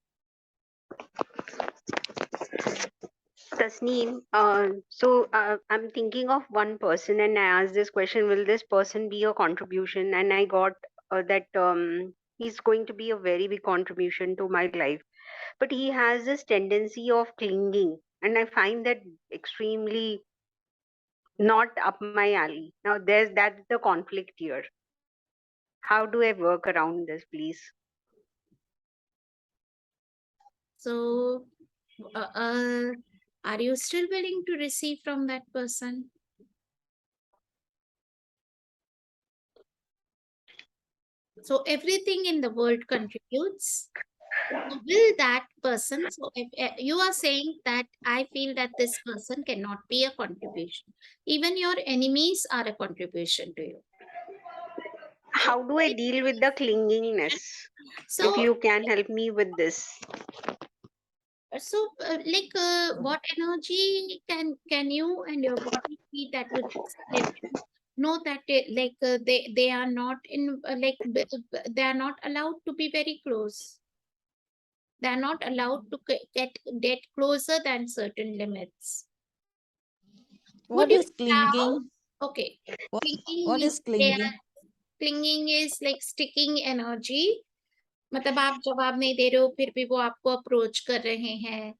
Tasneem, I'm thinking of one person and I asked this question, will this person be a contribution? And I got that he's going to be a very big contribution to my life, but he has this tendency of clinging, and I find that extremely not up my alley. Now that's the conflict here. How do I work around this, please? So, are you still willing to receive from that person? So, everything in the world contributes. Will that person, so if you are saying that I feel that this person cannot be a contribution, even your enemies are a contribution to you. So, How do I deal with the clingingness? If so you can help me with this. what energy can you and your body feel that would know that they are not in they are not allowed to be very close. They are not allowed to get closer than certain limits. Would What you is allow? clinging? Okay, What, clinging what means is they are clinging? clinging is like sticking energy. मतलब आप जवाब नहीं दे रहे हो फिर भी वो आपको अप्रोच कर रहे हैं,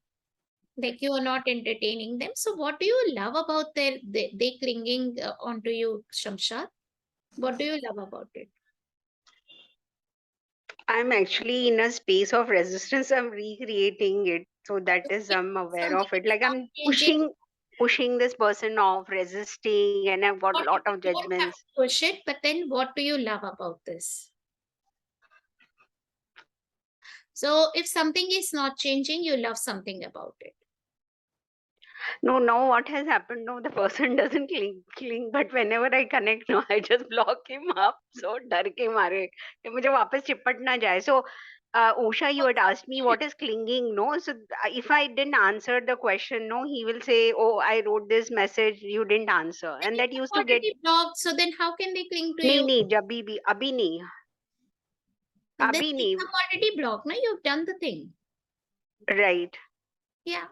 like you are not entertaining them. So what do you love about they clinging onto you, Shamshad? What do you love about it? I'm actually in a space of resistance. I'm recreating it. So that is If I'm aware something of it. is Like not I'm changing, pushing this person off, resisting, and I've got a what lot of you don't have judgments. to push it, but then what do you love about this? So if something is not changing, you love something about it. No, now what has happened? No, the person doesn't cling. But whenever I connect, no, I just block him up. So डर के मारे कि मुझे वापस चिपट ना जाए. So Usha, you had asked me what is clinging. No, so if I didn't answer the question, no, he will say, "Oh, I wrote this message, you didn't answer," Then and you that used have to get already blocked, so then how can they cling to नहीं you? नहीं जब भी अभी नहीं And then अभी they नहीं have already blocked. No, you've done the thing. right. Yeah.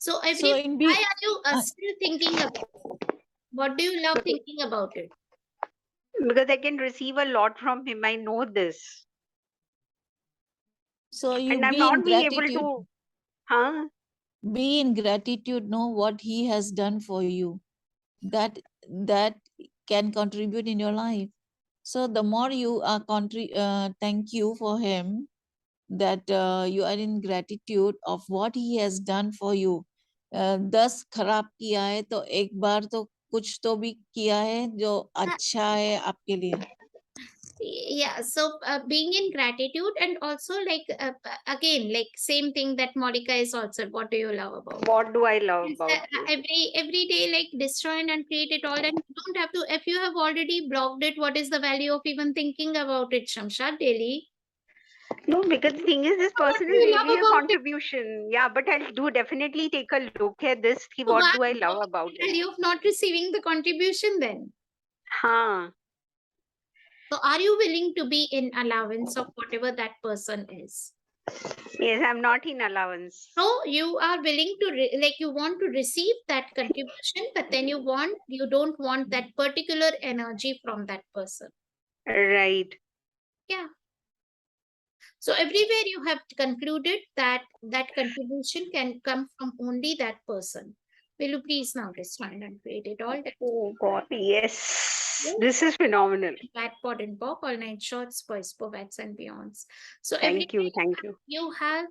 So So in why be, are you still thinking about it? What do you love thinking about it? Because I can receive a lot from him. I know this, so you and I'm be in not being able gratitude. to. Huh? Be in gratitude. Know what he has done for you. That can contribute in your life. So the more you are thank you for him, that you are in gratitude of what he has done for you. 10 खराब किया है तो एक बार तो कुछ तो भी किया है जो अच्छा है आपके लिए. Yeah, so being in gratitude, and also again, like same thing that Monica is also, what do you love about it? What do I love It's, about this? every day, like destroy and uncreate it all, and you don't have to. If you have already blocked it, what is the value of even thinking about it, Shamshad, daily? No, because the thing is, this So what person do is you love really a about it? contribution. Yeah, but I'll do definitely take a look at this. So What why, do I love what about is the it? value of not receiving the contribution then? Huh. So are you willing to be in allowance of whatever that person is? Yes, I'm not in allowance. So you are willing to you want to receive that contribution, but then you don't want that particular energy from that person. Right. Yeah. So everywhere you have concluded that that contribution can come from only that person. Will you please now respond and create it all? Oh God, yes. This is phenomenal. Bad pod and pop, all night shots, voice povats and beyonds. So Thank you. everywhere Thank you. you have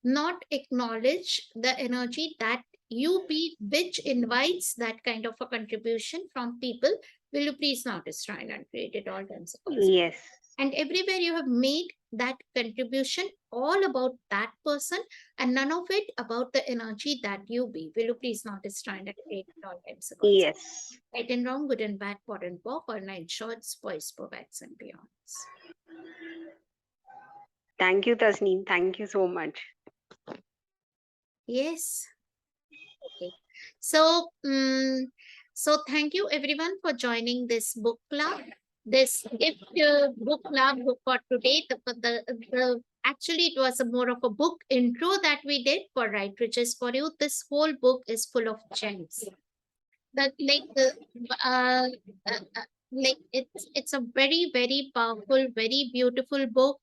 not acknowledged the energy that you be, which invites that kind of a contribution from people. Will you please now destroy and create it all times? Yes. And everywhere you have made that contribution all about that person and none of it about the energy that you be. Will you please not destroy and create it all times? Yes. Right and wrong, good and bad, pot and pop, all night shorts, boys, povats, and beyonds. Thank you, Tasneem. Thank you so much. Yes. Okay. So, so thank you everyone for joining this book club. This gift book club for today. The actually it was a more of a book intro that we did for Right Riches for You. This whole book is full of gems. That like uh, uh, like it's a very very powerful, very beautiful book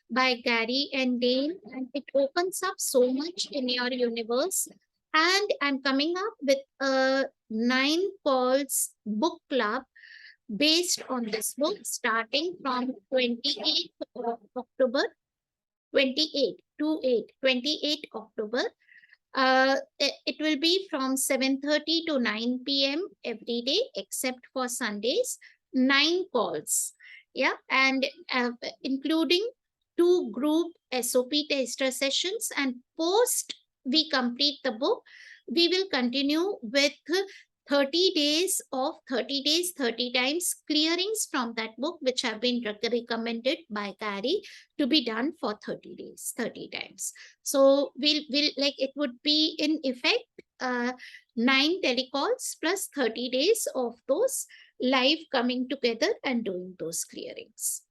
by Gary and Dane, and it opens up so much in your universe. And I'm coming up with a 9 calls book club based on this book, starting from 28th of October, 28 to 8 28 October. It will be from 7:30 to 9 p.m. every day except for Sundays. 9 calls. Yeah. And including 2 group SOP tester sessions. And post we complete the book, we will continue with 30 days of 30 days, 30 times clearings from that book, which have been recommended by Gary to be done for 30 days, 30 times. So we'll like it would be in effect 9 telecalls plus 30 days of those live coming together and doing those clearings.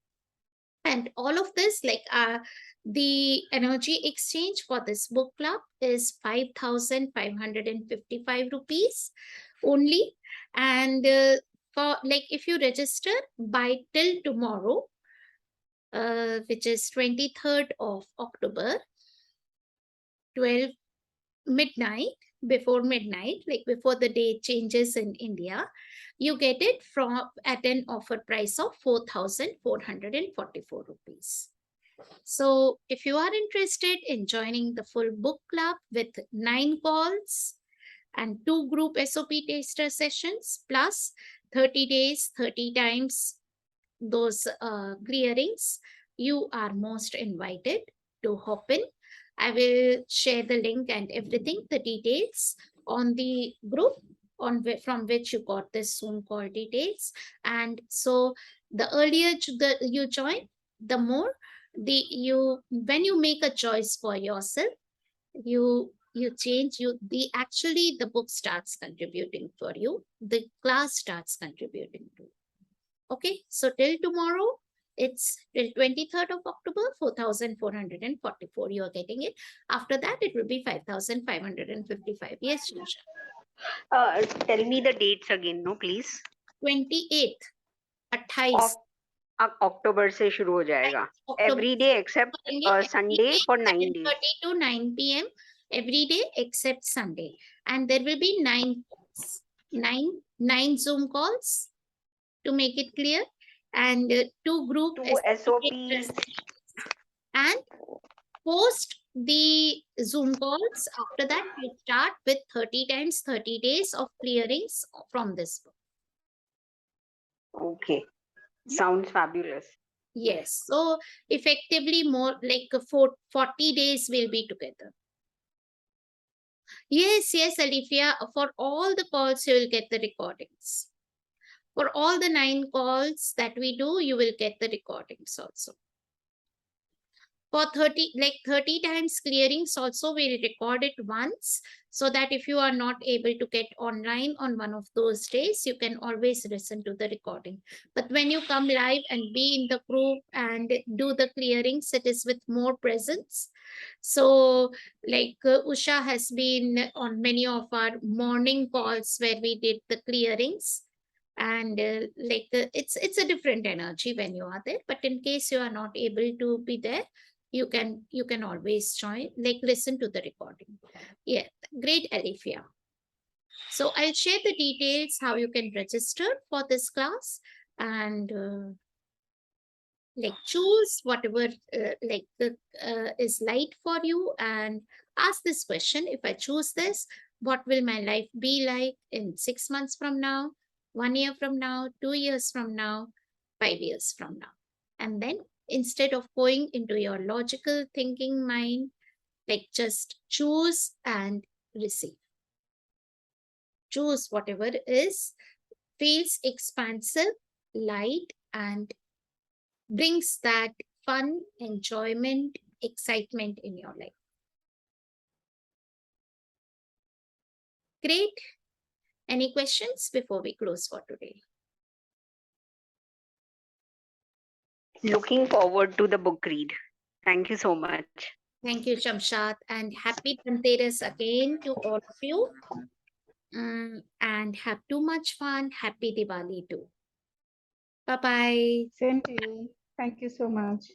And all of this, like the energy exchange for this book club is 5,555 rupees only. And for like if you register by till tomorrow, which is 23rd of October, 12 midnight, before midnight, like before the day changes in India, you get it from at an offer price of 4,444 rupees. So if you are interested in joining the full book club with 9 calls and 2 group SOP taster sessions plus 30 days, 30 times those clearings, you are most invited to hop in. I will share the link and everything, the details on the group from which you got this Zoom call details. And so the earlier you join, the more you when you make a choice for yourself, you change the actually the book starts contributing for you, the class starts contributing to. Okay, so till tomorrow, it's till 23rd of October, 4,444. You are getting it. After that, it will be 5,555. Yes, Shasha. Tell me the dates again, no, please. 28th, 28 अक्टूबर से शुरू हो जाएगा October. every day except Sunday for 9 days. 7:30 to 9 p.m. every day except Sunday. And there will be 9 calls, nine Zoom calls to make it clear, and 2 group 2 SOPs. And post the Zoom calls, after that we start with 30 times 30 days of clearings from this book. Okay, sounds fabulous. Yes, so effectively more like 40 days will be together. Yes, Alifia, for all the calls you will get the recordings. For all the 9 calls that we do, you will get the recordings also. For 30 times clearings also, we'll record it once, so that if you are not able to get online on one of those days, you can always listen to the recording. But when you come live and be in the group and do the clearings, it is with more presence. So like Usha has been on many of our morning calls where we did the clearings, and it's a different energy when you are there. But in case you are not able to be there, you can always join, like listen to the recording. Yeah, great, Alifia. So I'll share the details how you can register for this class, and like choose whatever is light for you, and ask this question: if I choose this, what will my life be like in 6 months from now, 1 year from now, 2 years from now, 5 years from now? And then instead of going into your logical thinking mind, like just choose and receive. Choose whatever is feels expansive, light, and brings that fun, enjoyment, excitement in your life. Great. Any questions before we close for today? Looking forward to the book read. Thank you so much. Thank you, Shamshat, and happy Dhanteras again to all of you. And have too much fun. Happy Diwali too. Bye bye. Same to you. Thank you so much.